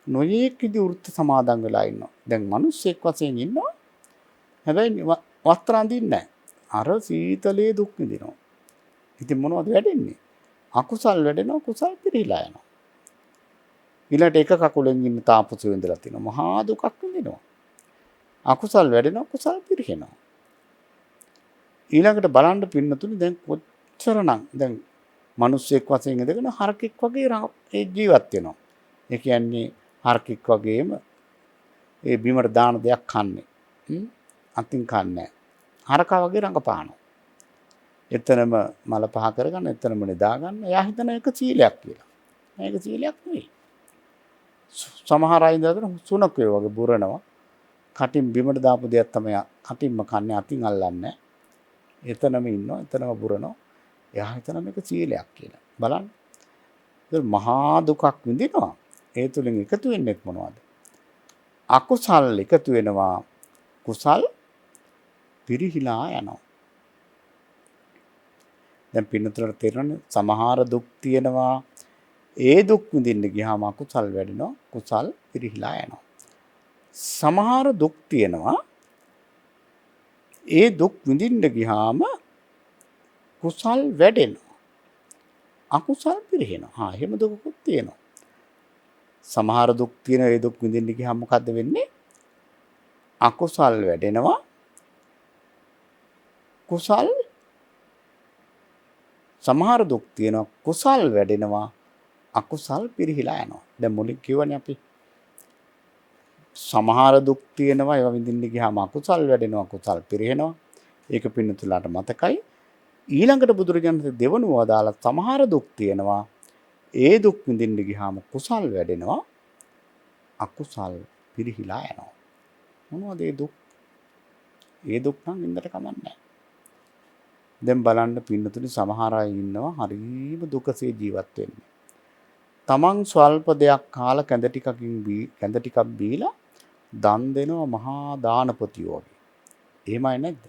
නොයෙක් විදි වෘත සමාදන් වෙලා ඉන්නවා. දැන් මිනිස්සෙක් වශයෙන් ඉන්නවා. හැබැයි වස්ත්‍ර අඳින්නේ නැහැ. අර සීතලේ දුක් විඳිනවා. ඉතින් මොනවද වැඩෙන්නේ? අකුසල් වැඩෙනවා, කුසල් පිරීලා යනවා. ඊළඟට එක කකුලෙන් ඉන්න තාපසු වෙඳලා තිනවා. මහා දුකක් විඳිනවා. අකුසල් වැඩෙනවා, කුසල් පිරිහෙනවා. ඊළඟට බලන්න පින්නතුනි දැන් කොච්චරනම් දැන් මිනිස්සෙක් වශයෙන් ඉඳගෙන හරකෙක් වගේ ඒ ජීවත් වෙනවා. ඒ කියන්නේ හරකෙක් වගේම ඒ බිමට දාන දෙයක් කන්නේ. අතින් කන්නේ. හරකා වගේ රඟපානවා. එතනම මල පහ කරගන්න, එතනම නිදා ගන්න. එයා හිතන එක සීලයක් කියලා. මේක සීලයක් නෙවෙයි. සමහර අය ඉඳලා සුනකේ වගේ බුරනවා. කටින් බිමට දාපු දෙයක් තමයි කටින්ම කන්නේ, අතින් අල්ලන්නේ. එතනම ඉන්නවා, එතනම බුරනවා. එයා හිතන මේක සීලයක් කියලා. බලන්න. ඒක මහා දුකක් විඳිනවා. ඒ තුලින් එකතු වෙන්නේ මොනවද? අකුසල් එකතු වෙනවා. කුසල් පිරිහිලා යනවා. දැන් පින්නතුලට තේරෙන්නේ සමහර දුක් තියෙනවා. ඒ දුක් විඳින්න ගියාම අකුසල් වැඩෙනවා. කුසල් පිරිහිලා යනවා. සමහර දුක් තියෙනවා. ඒ දුක් විඳින්න ගියාම කුසල් වැඩෙනවා. අකුසල් පිරිහෙනවා. එහෙම දුකකුත් තියෙනවා. සමහර දුක් තියෙන ඒ දුක් විඳින්න ගියාම මොකද්ද වෙන්නේ? අකුසල් වැඩෙනවා. කුසල් සමහර දුක් තියෙනවා. කුසල් වැඩෙනවා. අකුසල් පිරිහිලා යනවා. දැන් මුලින් කියවනේ අපි සමහර දුක් තියෙනවා. ඒවා විඳින්න ගියාම අකුසල් වැඩෙනවා. කුසල් පිරිහෙනවා. ඒක පින්නතුලාට මතකයි. ඊළඟට බුදුරජාණන් දෙවනුව වදාලා සමහර දුක් තියෙනවා. ඒ දුක් විඳින්න ගියාම කුසල් වැඩෙනවා. අකුසල් පිරිහිලා යනවා. මොනවද ඒ දුක්? ඒ දුක් නම් විඳට කමන්නේ. දැන් බලන්න පින්නතුනි සමහර අය ඉන්නවා හරිම දුකසේ ජීවත් වෙන්නේ. තමන් ස්වල්ප දෙයක් කාලා කැඳ ටිකක් බීලා දන් දෙනවා මහා දානපතියෝ වගේ. එහෙමයි නැද්ද?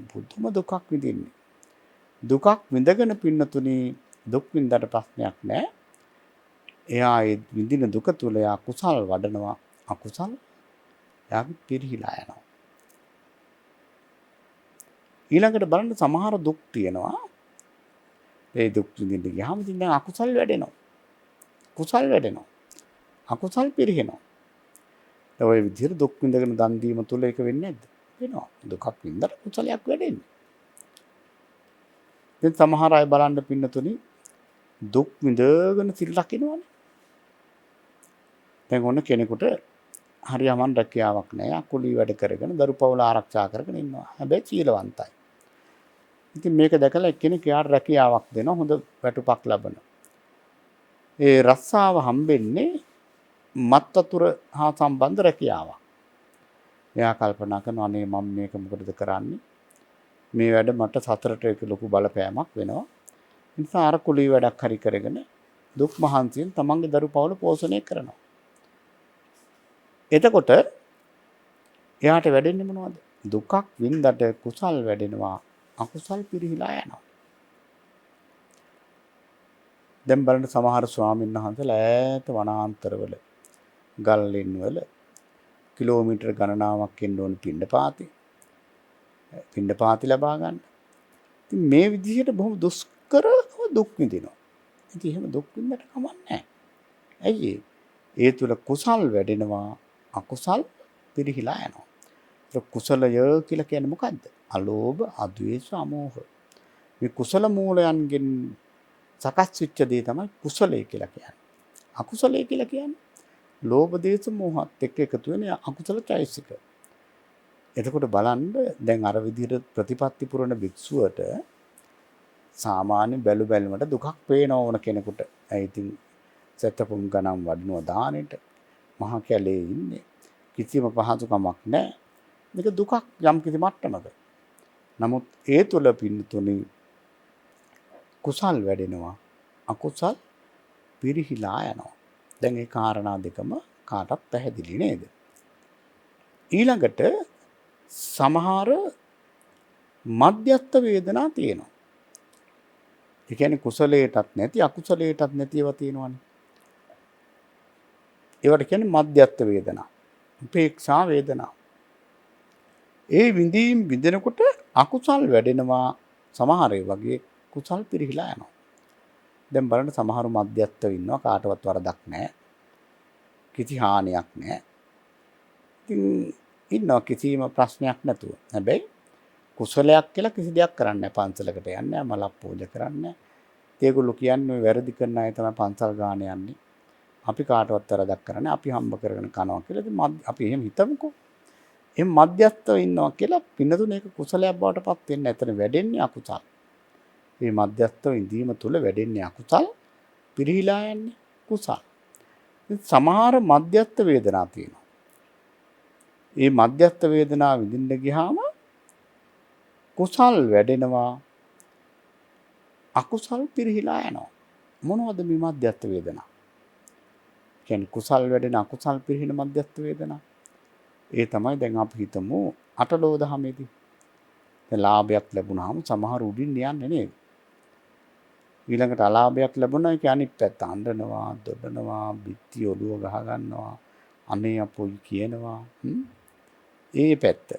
පුදුම දුකක් විඳින්නේ. දුකක් විඳගෙන පින්නතුනි දුක් විඳට ප්‍රශ්නයක් නැහැ. එයා ඒ විඳින දුක තුල එයා කුසල් වඩනවා. අකුසල් එයාගේ පිරිහිලා යනවා. ඊළඟට බලන්න සමහර දුක් තියෙනවා. ඒ දුක් විඳින්න ගියාම ඉතින් දැන් අකුසල් වැඩෙනවා. කුසල් වැඩෙනවා. අකුසල් පිරිහෙනවා. ඒ වගේ විදිහට දුක් විඳගෙන දන් දීම තුල ඒක වෙන්නේ නැද්ද? වෙනවා. දුකක් විඳලා කුසලයක් වැඩෙන්නේ. දැන් සමහර අය බලන්න පින්නතුනි දුක් විඳගෙන සිල් රකින්නවනේ. දැන් ඔන්න කෙනෙකුට හරියමන් රැකියාවක් නැහැ. අකුලී වැඩ කරගෙන දරුපවුල ආරක්ෂා කරගෙන ඉන්නවා. හැබැයි සීලවන්තයි. ඉතින් මේක දැකලා එක්කෙනෙක් යාට රැකියාවක් දෙනවා. හොඳ වැටුපක් ලබන. ඒ රස්සාව හම්බෙන්නේ මත් වතුර හා සම්බන්ධ රැකියාවක්. එයා කල්පනා කරනවා අනේ මම මේක මොකටද කරන්නේ? මේ වැඩ මට සතරට ඒක ලොකු බලපෑමක් වෙනවා. ඒ නිසා අර කුලී වැඩක් හරි කරගෙන දුක් මහන්සියෙන් තමන්ගේ දරුපවුල පෝෂණය කරනවා. එතකොට එයාට වැඩෙන්නේ මොනවද? දුකක් වින්දට කුසල් වැඩෙනවා. අකුසල් පිරිහිලා යනවා. දැන් බලන්න සමහර ස්වාමීන් වහන්සේලා ඈත වනාන්තරවල ගල්ලෙන් වල කිලෝමීටර් ගණනාවක් එන්න ඕන පිණ්ඩපාති ලබා ගන්න. ඉතින් මේ විදිහට බොහොම දුෂ්කරව දුක් විඳිනවා. ඉතින් එහෙම දුක් විඳට කමක් නැහැ. ඇයි ඒ තුල කුසල් වැඩෙනවා. අකුසල් පිරිහිලා යනවා. ඒක කුසලය කියලා කියන්නේ මොකද්ද? අලෝභ, අද්වේෂ, අමෝහ. මේ කුසල මූලයන්ගෙන් සකස් වෙච්ච දේ තමයි කුසලය කියලා කියන්නේ. අකුසලය කියලා කියන්නේ ලෝභ, දේශ, මෝහත් එක්ක එකතු වෙන අකුසල චෛසික. එතකොට බලන්න දැන් අර විදිහට ප්‍රතිපත්ති පුරන භික්ෂුවට සාමාන්‍ය බැලු බැලමට දුකක් පේන ඕන කෙනෙකුට. ඒ ඉතින් සත්පුම් ගණන් වඩනවා දානෙට මහා කැලේ ඉන්නේ. කිසිම පහසුකමක් නැහැ. මේක දුකක් යම් කිසි මට්ටමක. නමුත් ඒ තුල පින්තුනි කුසල් වැඩෙනවා. අකුසල් පිරිහිලා යනවා. දැන් මේ කාරණා දෙකම කාටත් පැහැදිලි නේද? ඊළඟට සමහර මධ්‍යස්ථ වේදනා තියෙනවා. ඒ කියන්නේ කුසලයටත් නැති අකුසලයටත් නැති ඒවා තියෙනවානේ. ඒවට කියන්නේ මධ්‍යස්ථ වේදනා. උපේක්ෂා වේදනා. ඒ විඳීම් විඳිනකොට අකුසල් වැඩෙනවා. සමහර ඒ වගේ කුසල් පිරිහිලා යනවා. දැන් බලන්න සමහරු මධ්‍යස්ථව ඉන්නවා කාටවත් වරදක් නැහැ. කිසි හානියක් නැහැ. ඉතින් ඉන්නවා කිසිම ප්‍රශ්නයක් නැතුව. හැබැයි කුසලයක් කියලා කිසි දෙයක් කරන්නේ නැහැ. පන්සලකට යන්නේ නැහැ, මලක් පූජා කරන්නේ නැහැ. ඒගොල්ලෝ කියන්නේ වැරදි කරන අය තමයි පන්සල් ගාන යන්නේ. අපි කාටවත් වරදක් කරන්නේ අපි හම්බ කරගෙන කනවා කියලා. ඉතින් අපි එහෙම හිතමුකෝ. එහෙම මධ්‍යස්ථව ඉන්නවා කියලා පින්නතුනේ ඒක කුසලයක් බවට පත් වෙන්නේ නැතන වැඩෙන්නේ අකුසල්. මේ මධ්‍යස්ථව ඉඳීම තුළ වැඩෙන්නේ අකුසල්, පිරිහිලා යන්නේ කුසල්. සමහර මධ්‍යස්ථ වේදනා තියෙනවා. මේ මධ්‍යස්ථ වේදනා විඳින්න ගියාම කුසල් වැඩෙනවා, අකුසල් පිරිහිලා යනවා. මොනවද මේ මධ්‍යස්ථ වේදනා? කියන්නේ කුසල් වැඩෙන අකුසල් පිරිහින මධ්‍යස්ථ වේදනා. ඒ තමයි දැන් අපි හිතමු අටලෝ දහමේදී. දැන් ලාභයක් ලැබුණාම සමහර උඩින් යන්නේ නේද? ඊළඟට අලාභයක් ලැබුණා ඒක අනිත් පැත්ත අඬනවා, දොඩනවා, බිත්ති ඔළුව ගහ ගන්නවා, අනේ අපොයි කියනවා. ඒ පැත්ත.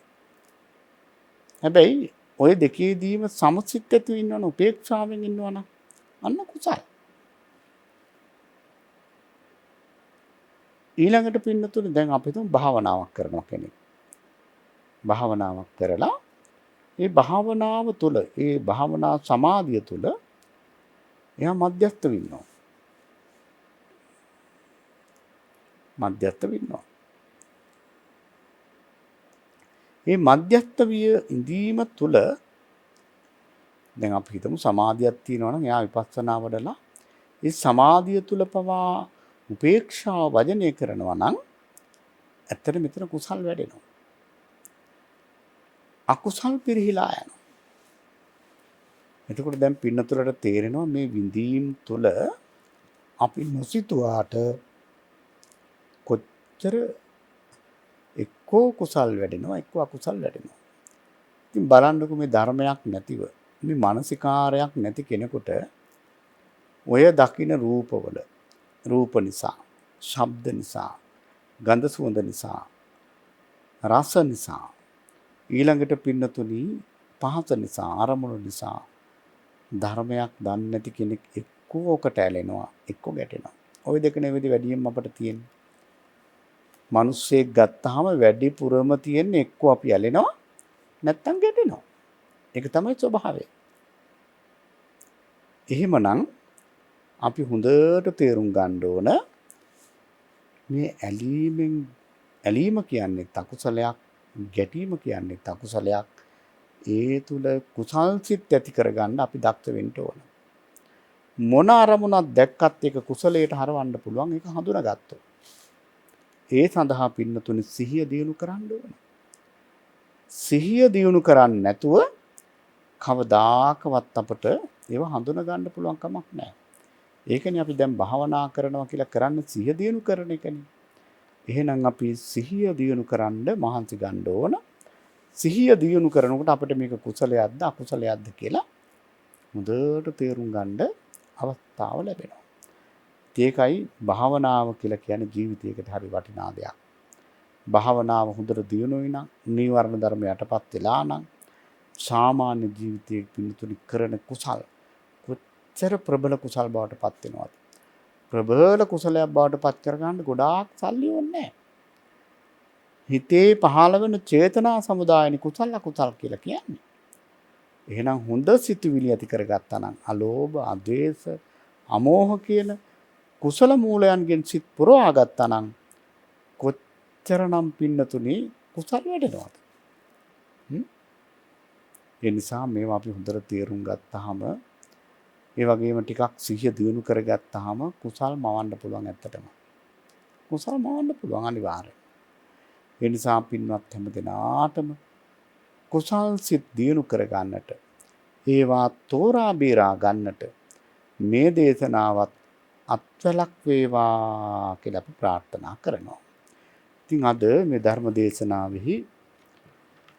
හැබැයි ඔය දෙකේදීම සමසිත ඇති වෙනවනේ උපේක්ෂාවෙන් ඉන්නවනම් අන්න කුසල්. ඊළඟට පින්නතුනේ දැන් අපි තුන් භාවනාවක් කරනවා කෙනෙක්. භාවනාවක් කරලා ඒ භාවනාව තුළ ඒ භාවනා සමාධිය තුළ එයා මධ්‍යස්ථ වෙනවා. මධ්‍යස්ථ වෙනවා. මේ මධ්‍යස්ථ විය ඉඳීම තුළ දැන් අපි හිතමු සමාධියක් තියෙනවා නම් එයා විපස්සනා වඩලා ඒ සමාධිය තුළ පවා උපේක්ෂාව වජනය කරනවා නම් ඇත්තට මෙතන කුසල් වැඩෙනවා. අකුසල් පිරිහිලා යනවා. එතකොට දැන් පින්නතුලට තේරෙනවා මේ විඳීම් තුළ අපි නොසිතුවාට කොච්චර එක්කෝ කුසල් වැඩෙනවා එක්කෝ අකුසල් වැඩෙනවා. ඉතින් බලන්නකෝ මේ ධර්මයක් නැතිව මේ මානසිකාරයක් නැති කෙනෙකුට ඔය දකින්න රූපවල රූප නිසා, ශබ්ද නිසා, ගන්ධ සුවඳ නිසා, රස නිසා, ඊළඟට පින්නතුනි පහස නිසා, අරමුණු නිසා ධර්මයක් දන්නේ නැති කෙනෙක් එක්කෝ ඔකට ඇලෙනවා, එක්කෝ ගැටෙනවා. ওই දෙක නෙවෙයි වැඩියෙන් අපට තියෙන්නේ. මිනිස්සෙක් ගත්තාම වැඩිපුරම තියෙන්නේ එක්කෝ අපි ඇලෙනවා, නැත්තම් ගැටෙනවා. ඒක තමයි ස්වභාවය. එහෙමනම් අපි හොඳට තේරුම් ගන්න ඕන මේ ඇලීම කියන්නේ අකුසලයක්, ගැටීම කියන්නේ අකුසලයක්. ඒ තුල කුසල් සිත් ඇති කරගන්න අපි දක්ෂ වෙන්න ඕන. මොන අරමුණක් දැක්කත් ඒක කුසලයට හරවන්න පුළුවන් ඒක හඳුනාගත්තොත්. ඒ සඳහා පින්නතුනි සිහිය දියුණු කරන්න ඕන. සිහිය දියුණු කරන්නේ නැතුව කවදාකවත් අපට ඒව හඳුනා ගන්න පුළුවන් කමක් නැහැ. ඒකනේ අපි දැන් භාවනා කරනවා කියලා කරන්නේ සිහිය දියුණු කරන එකනේ. එහෙනම් අපි සිහිය දියුණු කරන්න මහන්සි ගන්න ඕන. සිහිය දියුණු කරනකොට අපිට මේක කුසලයක්ද අකුසලයක්ද කියලා හොඳට තේරුම් ගන්න අවස්ථාව ලැබෙනවා. ඒකයි භාවනාව කියලා කියන්නේ ජීවිතයකට හරි වටිනා දෙයක්. භාවනාව හොඳට දියුණුයි නම් නීවරණ ධර්ම යටපත් වෙලා නම් සාමාන්‍ය ජීවිතයේ පිළිතුරු කරන කුසල් කොච්චර ප්‍රබල කුසල් බවට පත් වෙනවද? ප්‍රබල කුසලයක් බවට පත් කරගන්න ගොඩාක් සල්ලි ඕනේ. හිතේ පහළ වෙන චේතනා සමුදායනි කුසල අකුසල් කියලා කියන්නේ. එහෙනම් හොඳ සිතුවිලි ඇති කරගත්තා නම් අලෝභ, අද්වේෂ, අමෝහ කියන කුසල මූලයන්ගෙන් සිත් පුරවා ගත්තා නම් කොච්චරනම් පින්නතුනි කුසල් වැඩෙනවද? ඒ නිසා මේවා අපි හොඳට තේරුම් ගත්තාම ඒ වගේම ටිකක් සිහිය දියුණු කරගත්තාම කුසල් මවන්න පුළුවන් ඇත්තටම. කුසල් මවන්න පුළුවන් අනිවාර්යයෙන්. ඒ නිසා පින්වත් හැම දෙනාටම කුසල් සිත් දියුණු කරගන්නට ඒවා තෝරා බේරා ගන්නට මේ දේශනාවත් අත්වලක් වේවා කියලා අපි ප්‍රාර්ථනා කරනවා. ඉතින් අද මේ ධර්ම දේශනාවෙහි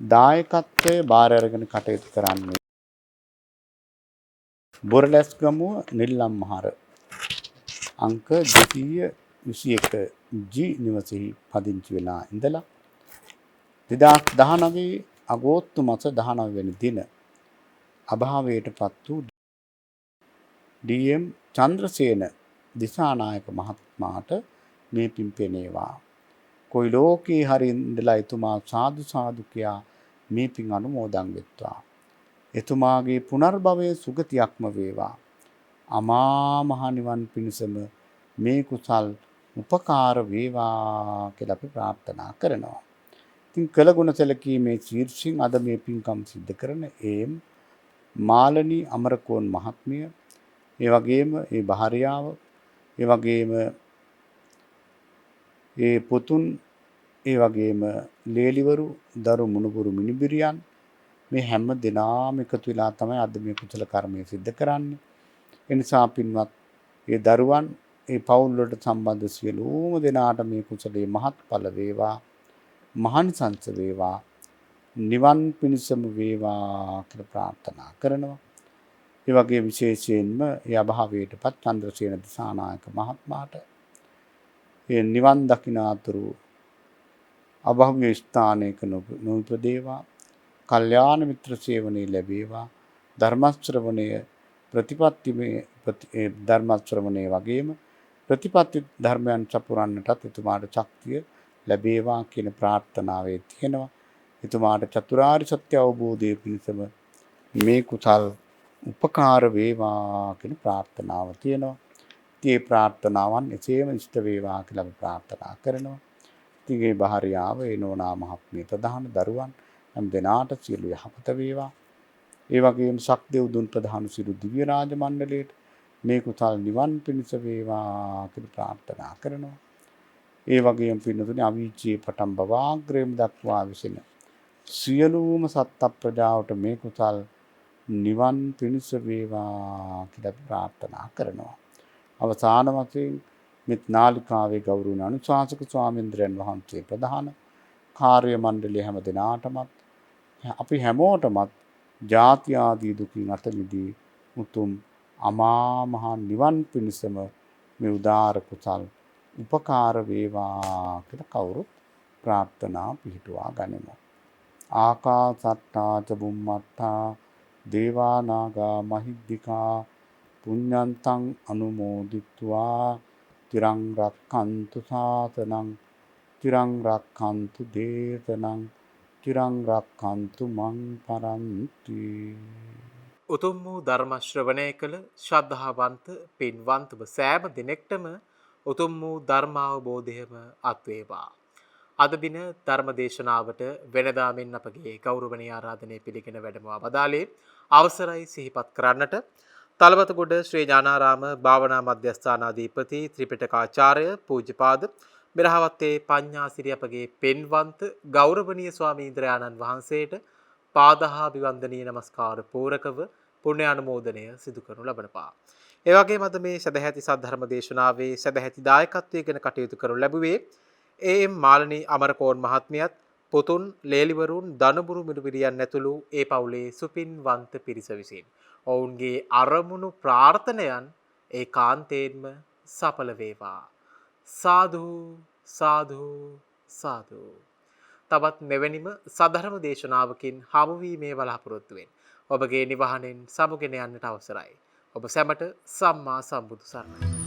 දායකත්වයේ බාර අරගෙන කටයුතු කරන්නේ බොරලැස්ගමුව නිල්ලම්මහර අංක 221 G නිවසෙහි පදිංචි වෙලා ඉඳලා 2019 අගෝස්තු මාස 19 වෙනි දින අභාවයටපත් වූ DM චන්ද්‍රසේන දිසානායක මහත්මයාට මේ පින් පෙනේවා. කොයි ලෝකේ හරි ඉඳලා එතුමා සාදු සාදු කියා මේ පින් අනුමෝදන් වෙත්වා. එතුමාගේ පුනර්භවයේ සුගතියක්ම වේවා. අමා මහ නිවන් පිණසම මේ කුසල් උපකාර වේවා කියලා අපි ප්‍රාර්ථනා කරනවා. ඉතින් කළගුණ සැලකීමේ ශීර්ෂයෙන් අද මේ පින්කම් සිද්ධ කරන මාලනී අමරකෝන් මහත්මිය, ඒ වගේම ඒ භාර්යාව, ඒ වගේම ඒ පුතුන්, ඒ වගේම ලේලිවරු, දරු මුණුබුරු මිනිබිරියන් මේ හැම දෙනාම එකතු වෙලා තමයි අද මේ කුසල කර්මය සිද්ධ කරන්නේ. ඒ නිසා පින්වත් ඒ දරුවන්, ඒ පවුල් වලට සම්බන්ධ සියලුම දෙනාට මේ කුසලයේ මහත්ඵල වේවා, මහානිසංස වේවා, නිවන් පිණසම වේවා කියලා ප්‍රාර්ථනා කරනවා. ඒ වගේ විශේෂයෙන්ම ඒ අභාවයටපත් චන්ද්‍රසේන දිසානායක මහත්මයාට ඒ නිවන් දකිනාතුරු අභාව්‍ය ස්ථානයක නොඉපදේවා, කල්යාණ මිත්‍ර සේවනයේ ලැබේවා, ධර්ම ශ්‍රවණය ප්‍රතිපත්තිමේ ධර්ම ශ්‍රවණය වගේම ප්‍රතිපත්ති ධර්මයන් සපුරන්නටත් එතුමාට ශක්තිය ලැබේවා කියන ප්‍රාර්ථනාවේ තියෙනවා. එතුමාට චතුරාර්ය සත්‍ය අවබෝධයේ පිණසම මේ කුසල් උපකාර වේවා කියන ප්‍රාර්ථනාව තියෙනවා. ඒ ප්‍රාර්ථනාවන් එසේම ඉෂ්ට වේවා කියලා අපි ප්‍රාර්ථනා කරනවා. ඉතින් ඒ භාර්යාව, ඒ නෝනා මහත්මිය ප්‍රධාන දරුවන් හැම දෙනාට සියලු යහපත වේවා. ඒ වගේම ශක්දේව් දුන් ප්‍රධාන සියලු දිව්‍ය රාජ මණ්ඩලයට මේ කුසල් නිවන් පිණිස වේවා කියලා ප්‍රාර්ථනා කරනවා. ඒ වගේම පින්නතුනේ අවීචී පටන් බවාග්‍රේම දක්වා විසින සියලුම සත්ත්ව ප්‍රජාවට මේ කුසල් නිවන් පිණිස වේවා කියලා ප්‍රාර්ථනා කරනවා. අවසාන වශයෙන් මෙත් නාලිකාවේ ගෞරවනීය අනුශාසක ස්වාමීන්ද්‍රයන් වහන්සේ ප්‍රධාන කාර්ය මණ්ඩලයේ හැම දෙනාටමත් අපි හැමෝටමත් ජාති ආදී දුකින් අත මිදී උතුම් අමා මහ නිවන් පිණසම මේ උදාර කුසල් උපකාර වේවා කියලා කවුරුත් ප්‍රාර්ථනා පිහිටුවා ගනිමු. ආකාසට්ටා ච බුම්මට්ටා දේවා නාග මහිද්దికා පුඤ්ඤන්තං අනුමෝදිත්වා තිරං රක්ඛන්තු සාසනං තිරං රක්ඛන්තු දේශනං තිරං රක්ඛන්තු මං පරන්ති. උතුම් වූ ධර්ම ශ්‍රවණය කළ ශ්‍රද්ධාවන්ත පින්වන්තව සෑම දිනෙකටම උතුම් වූ ධර්මාවබෝධයම අත්වේවා. අද දින ධර්ම දේශනාවට වෙනදා මෙන් අපගේ ගෞරවනීය ආරාධනය පිළිගෙන වැඩමවා වදාළේ අවසරයි සිහිපත් කරන්නට තලවතගොඩ ශ්‍රී ඥානාරාම භාවනා මධ්‍යස්ථානාධිපති ත්‍රිපිටකාචාර්ය පූජ්‍යපාද මිරහවත්තේ පඤ්ඤාසිරි අපගේ පෙන්වන්ත ගෞරවනීය ස්වාමීන්ද්‍රයාණන් වහන්සේට පාදහා විවන්දනීය නමස්කාර පූරකව පුණ්‍ය අනුමෝදනය සිදු කරනු ලබනපා. ඒ වගේම අද මේ සදැහැති සද්ධර්ම දේශනාවේ සදැහැති දායකත්වයෙන් කටයුතු කරනු ලැබුවේ මාලනී අමරකෝන් මහත්මියත් පුතුන් ලේලිවරුන් දනුබුරු මිදුපිරියන් ඇතුළු ඒ පවුලේ සුපින්වන්ත පිරිස විසින් ඔවුන්ගේ අරමුණු ප්‍රාර්ථනයන් ඒකාන්තයෙන්ම සඵල වේවා. සාදු සාදු සාදු. තවත් මෙවැනිම සධර්ම දේශනාවකින් හමුවීමේ බලාපොරොත්තු වෙන් ඔබගේ නිවහනෙන් සමුගෙන යන්නට අවසරයි. ඔබ සැමට සම්මා සම්බුදු සරණයි.